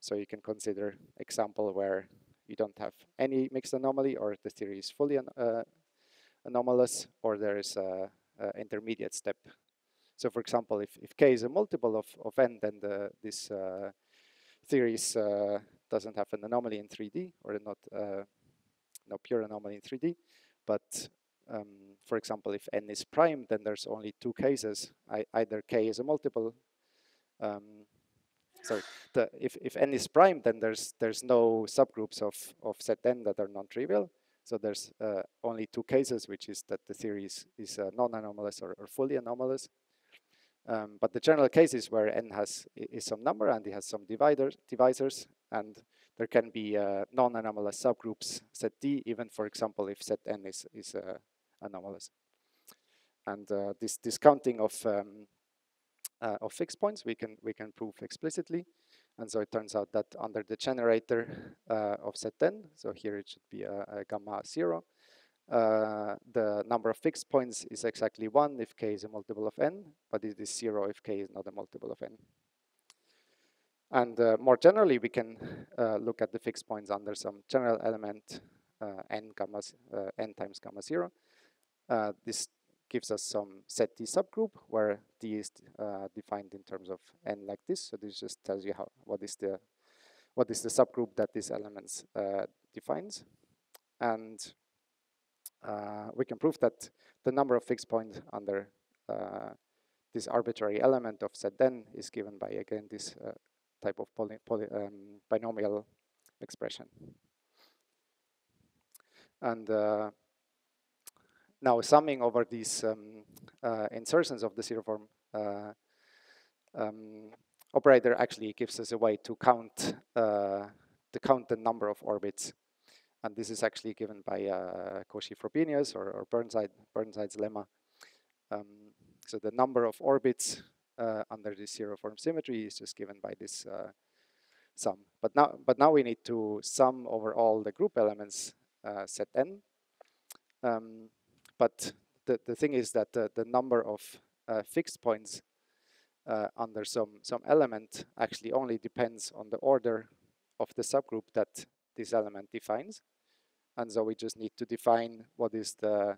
Speaker 1: So you can consider example where you don't have any mixed anomaly, or the theory is fully anomalous, or there is a intermediate step. So for example, if k is a multiple of n, then this theory doesn't have an anomaly in 3D, or not no pure anomaly in 3D. But for example, if n is prime, then there's only 2 cases. Either k is a multiple. Sorry, if n is prime, then there's no subgroups of Zn that are non-trivial. So there's only 2 cases, which is that the theory is non-anomalous or fully anomalous. But the general case is where n is some number and it has some divisors, and there can be non-anomalous subgroups Zt, even for example if Zn is anomalous. And this counting of fixed points we can prove explicitly, and so it turns out that under the generator of Zn, so here it should be a gamma 0. The number of fixed points is exactly 1 if k is a multiple of n, but it is 0 if k is not a multiple of n. And more generally, we can look at the fixed points under some general element n times gamma 0. This gives us some Zt subgroup where d is defined in terms of n like this. So this just tells you what is the subgroup that these elements defines. And we can prove that the number of fixed points under this arbitrary element of Zn is given by, again, this type of binomial expression. And now summing over these insertions of the zero form operator actually gives us a way to count the number of orbits. And this is actually given by Cauchy-Frobenius or Burnside's lemma. So the number of orbits under this zero form symmetry is just given by this sum. But now we need to sum over all the group elements Zn. But the thing is that the number of fixed points under some element actually only depends on the order of the subgroup that this element defines. And so we just need to define what is the,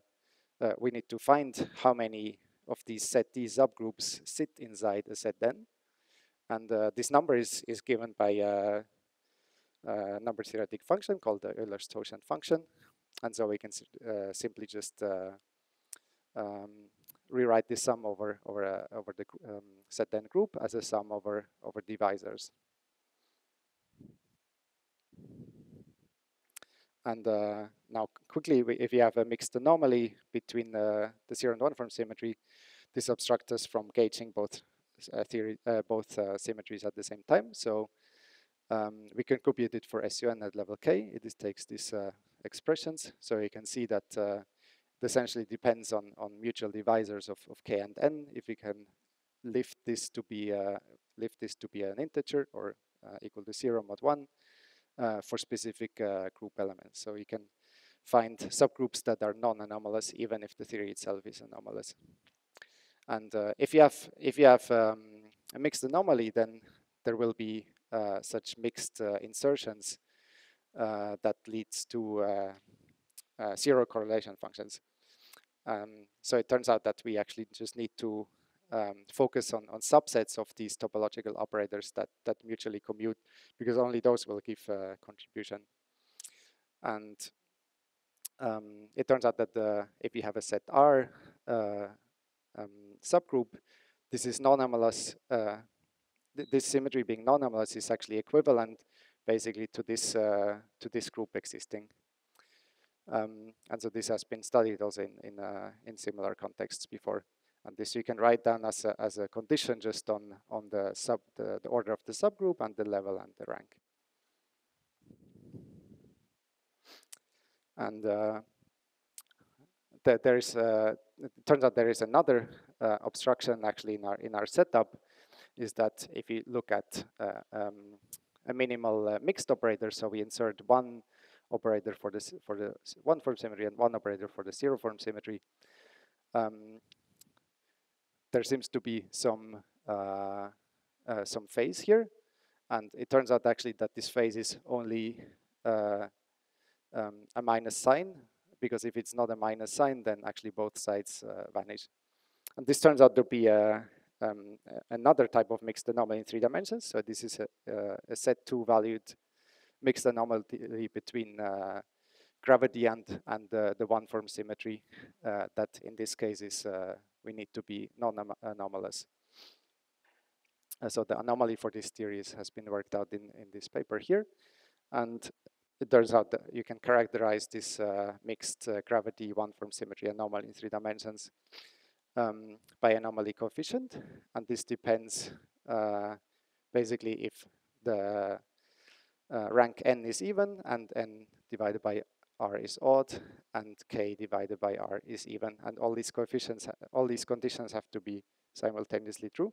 Speaker 1: we need to find how many of these Zt subgroups sit inside a Zn. And this number is given by a number theoretic function called the Euler-Stoichern function. And so we can simply just rewrite this sum over the Zn group as a sum over divisors. And now quickly, if you have a mixed anomaly between the 0 and 1 form symmetry, this obstructs us from gauging both symmetries at the same time. So we can compute it for SUN at level k. It just takes these expressions. So you can see that it essentially depends on mutual divisors of k and n. If we can lift this to be an integer or equal to 0 mod 1 for specific group elements. So you can find subgroups that are non-anomalous even if the theory itself is anomalous. And if you have a mixed anomaly, then there will be such mixed insertions that leads to zero correlation functions. So it turns out that we actually just need to focus on subsets of these topological operators that mutually commute, because only those will give contribution. And it turns out that if you have a set R subgroup, this is non-anomalous. This symmetry being non-anomalous is actually equivalent, basically, to this group existing. And so this has been studied also in similar contexts before. And this you can write down as a condition just on the order of the subgroup and the level and the rank. And it turns out there is another obstruction actually in our setup, is that if you look at a minimal mixed operator, so we insert one operator for the 1 form symmetry and one operator for the 0 form symmetry, there seems to be some phase here, and it turns out actually that this phase is only a minus sign, because if it's not a minus sign, then actually both sides vanish. And this turns out to be another type of mixed anomaly in 3 dimensions. So this is a set 2 valued mixed anomaly between gravity and the 1 form symmetry that in this case is we need to be non-anomalous. So the anomaly for this theory has been worked out in this paper here. And it turns out that you can characterize this mixed gravity 1 form symmetry anomaly in 3 dimensions by anomaly coefficient. And this depends basically if the rank n is even and n divided by r is odd and k divided by r is even. And all these coefficients, all these conditions have to be simultaneously true.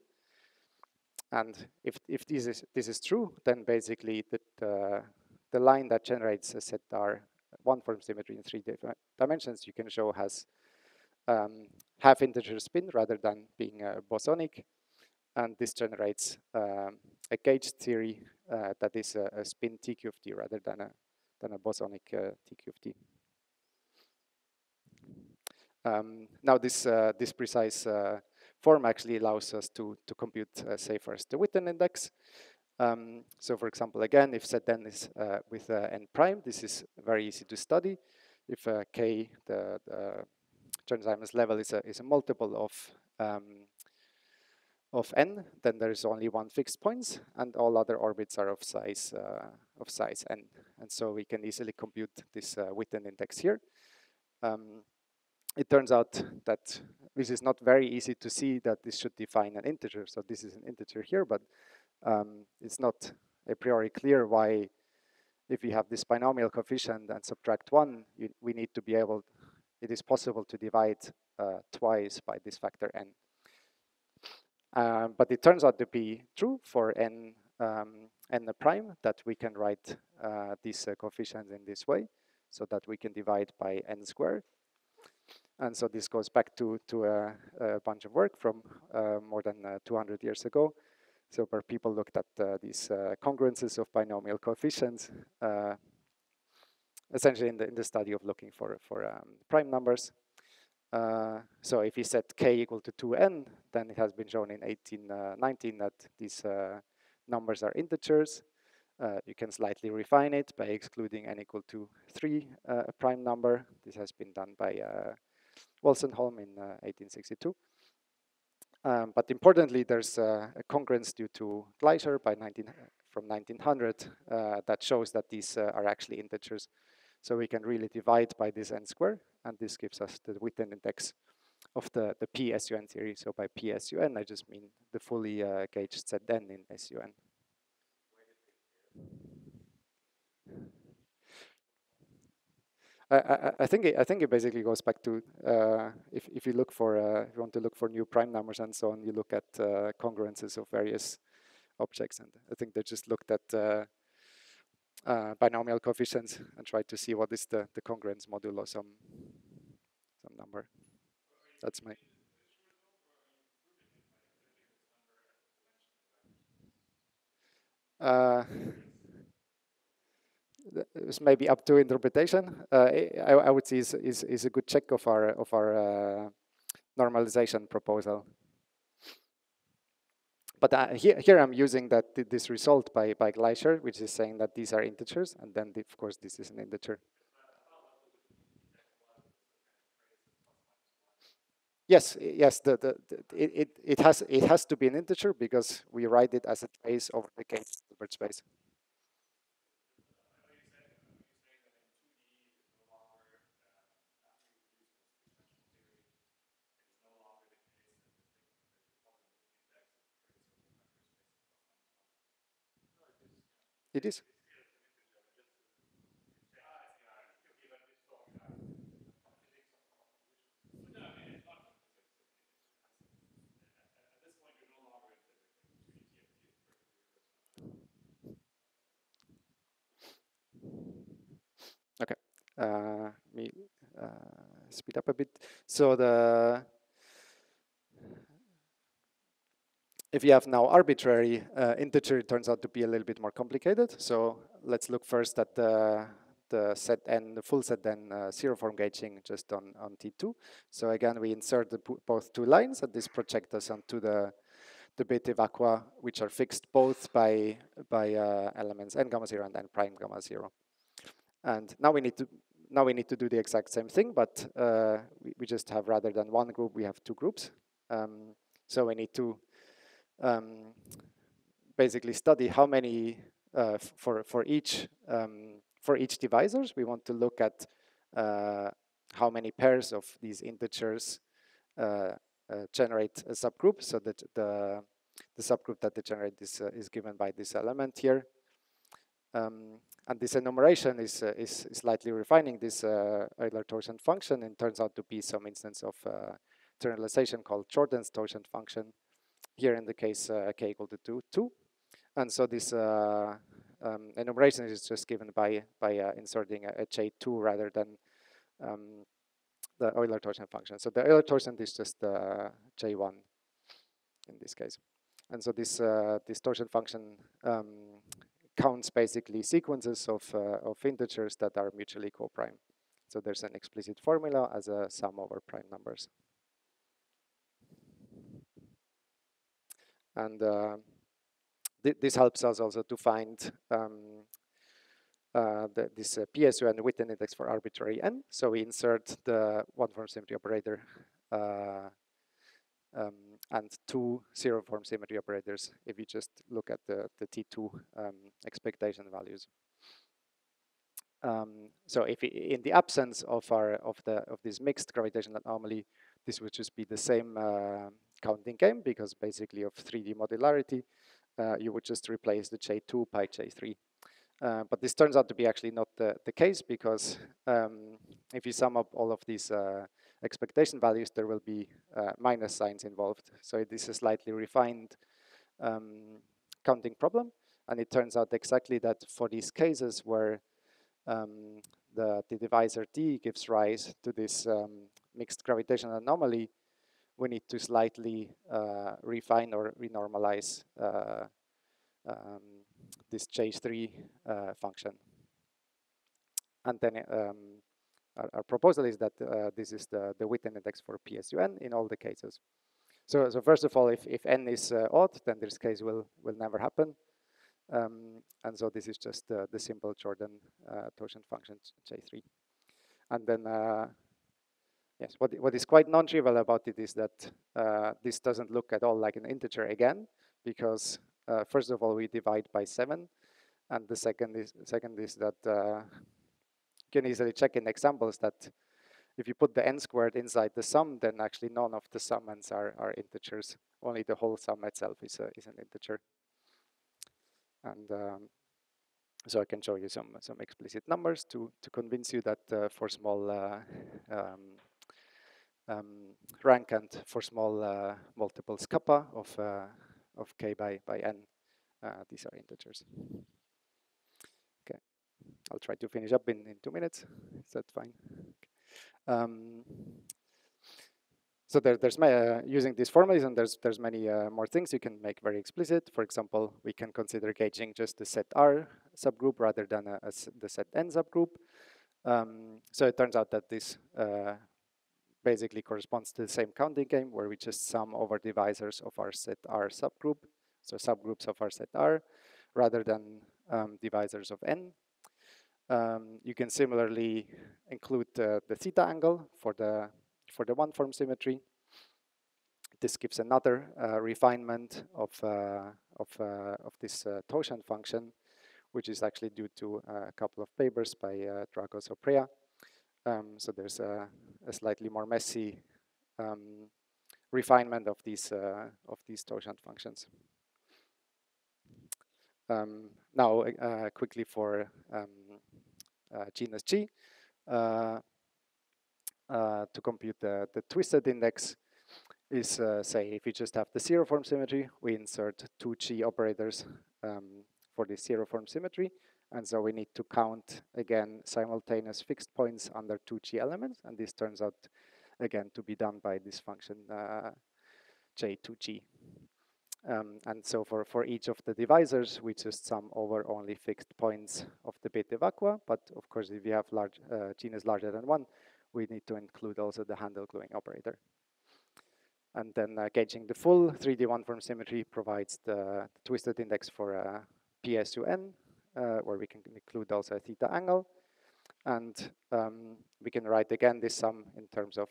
Speaker 1: And if this is true, then basically the line that generates a set R 1 form symmetry in 3 different dimensions, you can show has half integer spin rather than being bosonic. And this generates a gauge theory that is a spin TQ of T rather than a bosonic TQ of T. Now this precise form actually allows us to compute, say, first the Witten index. So for example, again, if set n is with n prime, this is very easy to study. If k, the Chern-Simons level is a multiple of n, then there is only one fixed point, and all other orbits are of size n. And so we can easily compute this Witten index here. It turns out that this is not very easy to see that this should define an integer. So this is an integer here, but it's not a priori clear why, if you have this binomial coefficient and subtract 1, we need to be able, it is possible to divide twice by this factor n. But it turns out to be true for n prime, that we can write these coefficients in this way, so that we can divide by n squared. And so this goes back to a bunch of work from more than 200 years ago. So where people looked at these congruences of binomial coefficients, essentially in the study of looking for prime numbers. So if you set k equal to 2n, then it has been shown in 1819 that these numbers are integers. You can slightly refine it by excluding n equal to 3 a prime number. This has been done by Wolstenholme in 1862. But importantly, there's a congruence due to Gleiser from 1900 that shows that these are actually integers. So we can really divide by this n square, and this gives us the within index of the PSUN theory. So by PSUN, I just mean the fully gauged Zn in SUN. I think it basically goes back to if you look for if you want to look for new prime numbers and so on, you look at congruences of various objects, and I think they just looked at binomial coefficients and tried to see what is the congruence modulo some number. That's my. It's maybe up to interpretation. I would say is a good check of our normalization proposal. But here I'm using this result by Gleicher, which is saying that these are integers, and then of course this is an integer. Yes, yes. It has to be an integer because we write it as a trace over the case Hilbert space. It is. Okay. Me speed up a bit. So if you have now arbitrary integer, it turns out to be a little bit more complicated. So let's look first at the set n, the full set n zero form gauging just on T2. So again, we insert both two lines, and this projects us onto the beta vacua, which are fixed both by elements n gamma 0 and n prime gamma 0. And now we need to do the exact same thing, but we just have, rather than one group, we have two groups. So we need to basically study how many for each divisors. We want to look at how many pairs of these integers generate a subgroup, so that the subgroup that they generate is given by this element here. And this enumeration is slightly refining this Euler-Torsion function, and turns out to be some instance of generalization called Jordan's torsion function. Here in the case k equal to 2. And so this enumeration is just given by inserting a J2 rather than the Euler-Torsion function. So the Euler-Torsion is just J1 in this case. And so this torsion function counts basically sequences of integers that are mutually co-prime. So there's an explicit formula as a sum over prime numbers. And this helps us also to find this PSUN within index for arbitrary n. So we insert the one-form symmetry operator and two zero-form symmetry operators if you just look at the T2 expectation values. So if in the absence of this mixed gravitational anomaly, this would just be the same counting game, because basically of 3D modularity, you would just replace the J2 by J3. But this turns out to be actually not the case, because if you sum up all of these expectation values, there will be minus signs involved. So it is a slightly refined counting problem. And it turns out exactly that for these cases where the divisor D gives rise to this mixed gravitational anomaly, we need to slightly refine or renormalize this J3 function. And then our proposal is that this is the within index for PSUN in all the cases. So first of all, if n is odd, then this case will never happen. And so this is just the simple Jordan torsion function J3. And then, yes, what is quite non-trivial about it is that this doesn't look at all like an integer again, because first of all, we divide by 7. And the second is that can easily check in examples that if you put the n squared inside the sum, then actually none of the summands are integers. Only the whole sum itself is an integer. And so I can show you some explicit numbers to convince you that for small rank and for small multiples kappa of k by n, these are integers. Okay, I'll try to finish up in 2 minutes. Is that fine? So there's using these formalism, there's many more things you can make very explicit. For example, we can consider gauging just the set R subgroup rather than the set N subgroup. So it turns out that this basically corresponds to the same counting game where we just sum over divisors of our set R subgroup, so subgroups of our set R, rather than divisors of N. You can similarly include the theta angle for the one-form symmetry. This gives another refinement of this Toshan function, which is actually due to a couple of papers by Dragos Oprea. So there's a slightly more messy refinement of these Toshan functions. Now, quickly for genus G, to compute the twisted index is, say, if you just have the zero form symmetry, we insert 2 G operators for the zero form symmetry. And so we need to count, again, simultaneous fixed points under 2 G elements. And this turns out, again, to be done by this function J2G. And so for each of the divisors, we just sum over only fixed points of the beta vacua. But of course, if you have large genus larger than 1, we need to include also the handle gluing operator. And then gauging the full 3D one-form symmetry provides the twisted index for PSUN, where we can include also a theta angle. And we can write again this sum in terms of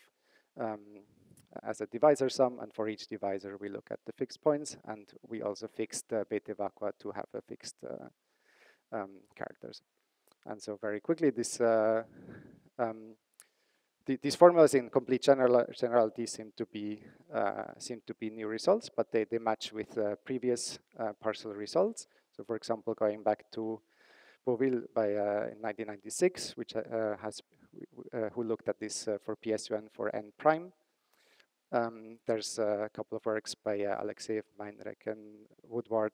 Speaker 1: as a divisor sum, and for each divisor we look at the fixed points, and we also fixed the beta vacua to have a fixed characters. And so very quickly, these formulas in complete generality seem to be new results, but they match with previous partial results. So for example, going back to Beauville in 1996, which who looked at this for PSUN for n prime. There's a couple of works by Alexeyev, Meinrech, and Woodward,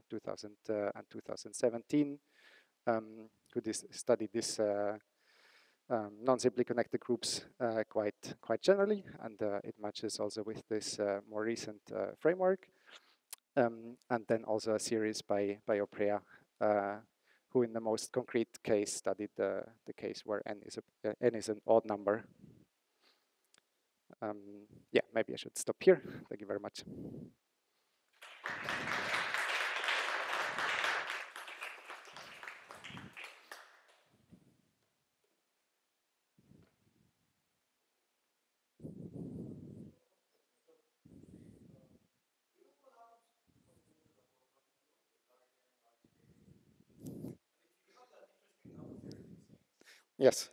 Speaker 1: 2000 and 2017, who studied this non-simply connected groups quite generally, and it matches also with this more recent framework. And then also a series by Oprea, who in the most concrete case studied the case where n is an odd number. Yeah, maybe I should stop here. Thank you very much. Yes.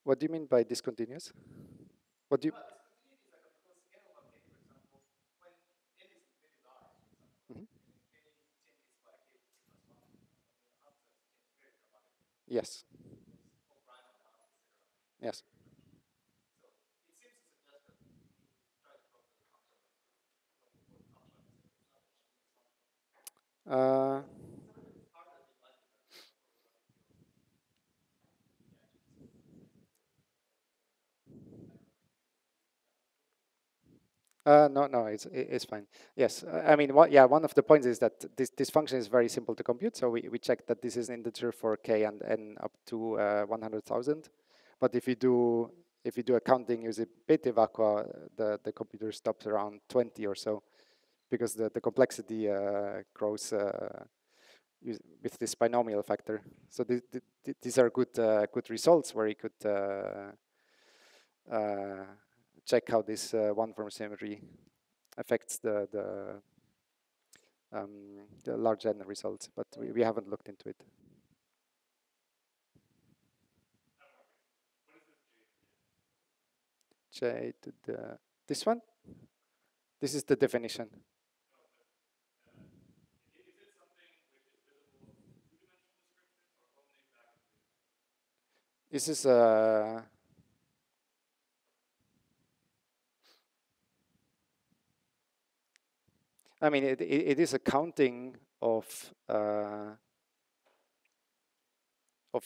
Speaker 1: What do you mean by discontinuous? What do you? Mhm. Yes. Yes. Uh, no, it's fine. Yes, I mean, one of the points is that this function is very simple to compute. So we check that this is an integer for k and n up to 100,000. But if you do a counting using beta vacua, the computer stops around 20 or so, because the complexity grows with this binomial factor. So these are good results where you could check how this one-form symmetry affects the the large N results, but we haven't looked into it. J to the, this one? This is the definition. This is I mean, it is a counting of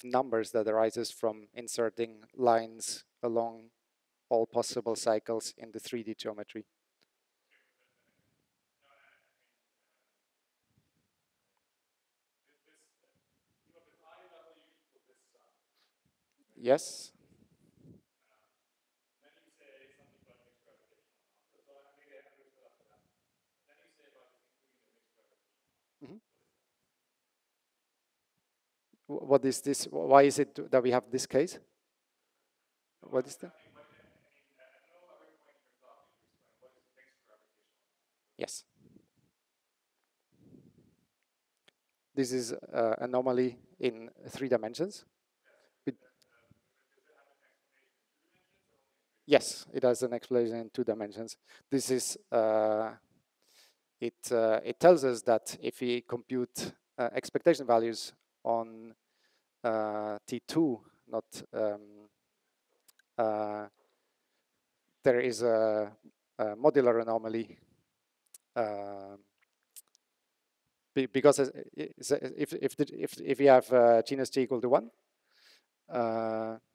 Speaker 1: numbers that arises from inserting lines along all possible cycles in the 3D geometry. Yes. Mhm. What is this? Why is it that we have this case? What is that? Yes. This is anomaly in 3 dimensions. Yes, it has an explanation in 2 dimensions. This is it tells us that if we compute expectation values on T2, not there is a modular anomaly because if we have genus G equal to 1,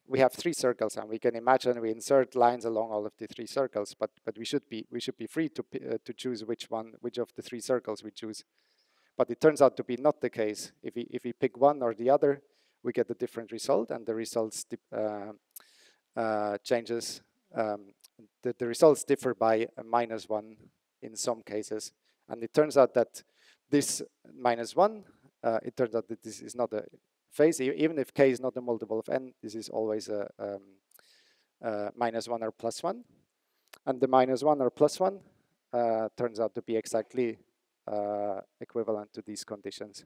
Speaker 1: we have 3 circles, and we can imagine we insert lines along all of the 3 circles, but we should be free to choose which of the 3 circles we choose. But it turns out to be not the case. If we pick one or the other, we get a different result, and the results changes. The results differ by a -1 in some cases, and it turns out that this -1, it turns out that this is not a phase. Even if k is not a multiple of n, this is always a -1 or +1, and the -1 or +1 turns out to be exactly equivalent to these conditions.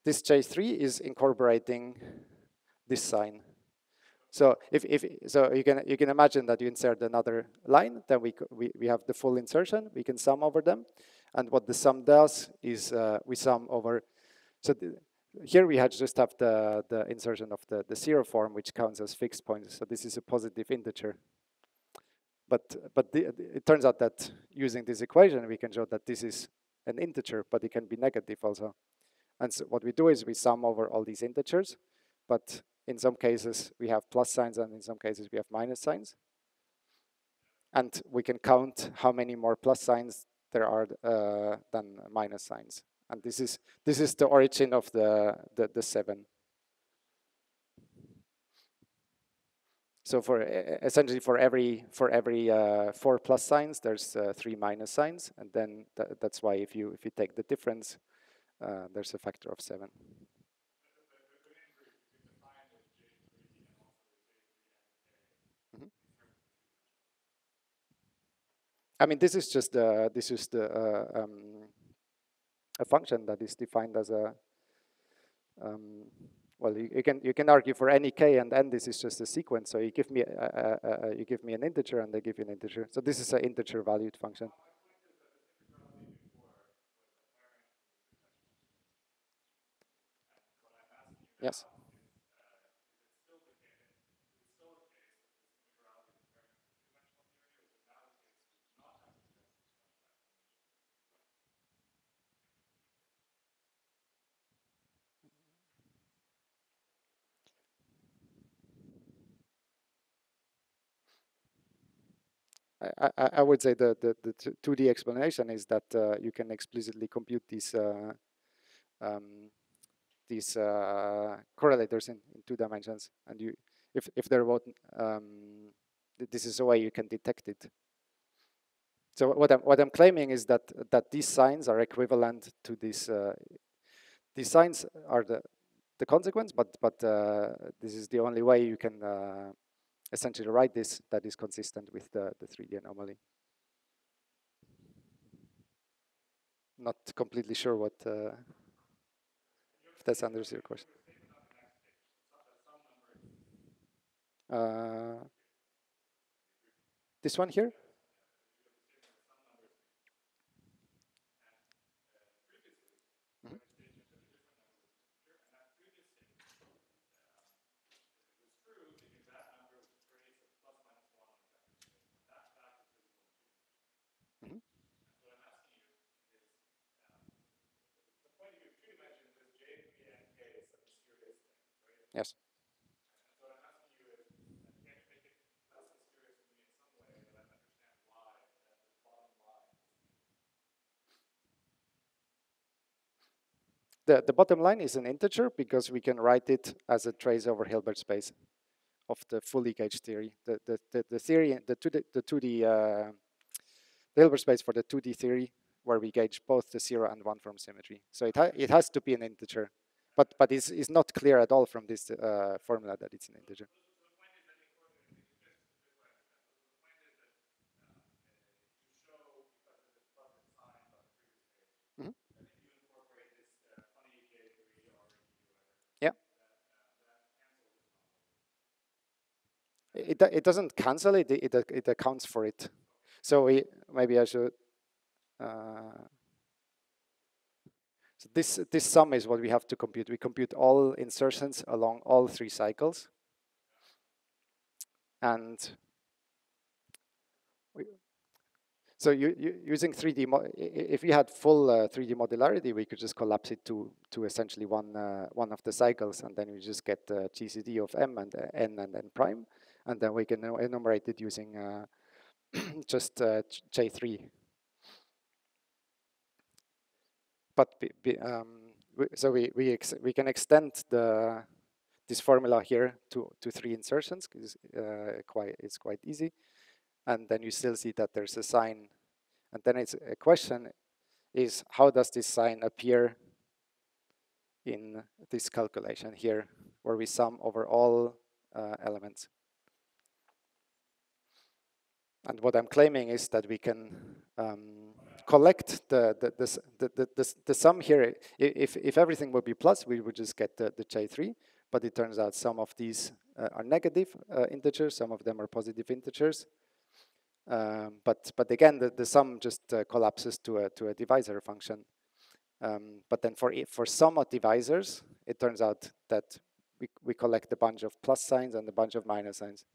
Speaker 1: This J3 is incorporating this sign. So you can imagine that you insert another line, then we have the full insertion. We can sum over them, and what the sum does is we sum over. So here we just have the insertion of the 0 form, which counts as fixed points. So this is a positive integer. But it turns out that using this equation, we can show that this is an integer, but it can be negative also. And so what we do is we sum over all these integers, but in some cases we have plus signs, and in some cases we have minus signs. And we can count how many more plus signs there are than minus signs. And this is the origin of the 7. So essentially for every 4 plus signs, there's 3 minus signs, and then that's why if you take the difference, there's a factor of 7. Mhm. I mean, this is just a function that is defined as a well, you can argue for any k and n. This is just a sequence. So you give me an integer, and they give you an integer. So this is an integer valued function. Yes. I would say the 2D explanation is that you can explicitly compute these correlators in 2 dimensions, and if they're both this is a way you can detect it. So what I'm claiming is that these signs are equivalent to these. These signs are the consequence, but this is the only way you can essentially write this that is consistent with the 3D anomaly. Not completely sure what if that answers your question. Uh, this one here. Mhm. Mhm. Yes. The bottom line is an integer because we can write it as a trace over Hilbert space of the fully gauged theory. The theory, the 2D, the Hilbert space for the 2D theory where we gauge both the 0 and 1 from symmetry. So it has to be an integer. But it's not clear at all from this formula that it's an integer. Mhm. Yeah. It doesn't cancel it, it accounts for it. So maybe I should. Uh, so this sum is what we have to compute. We compute all insertions along all 3 cycles, and we, so using 3D, if we had full 3D modularity, we could just collapse it to essentially one of the cycles, and then we just get the GCD of m and n and n prime, and then we can enumerate it using just J3. But so we can extend this formula here to 3 insertions because it's quite easy, and then you still see that there's a sign, and then it's a question is how does this sign appear in this calculation here, where we sum over all elements. And what I'm claiming is that we can collect the sum here. If everything would be plus, we would just get the J3. But it turns out some of these are negative integers, some of them are positive integers. But again, the sum just collapses to a divisor function. But then for some divisors, it turns out that we collect a bunch of plus signs and a bunch of minus signs.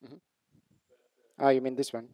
Speaker 1: Mhm. Ah, you mean this one?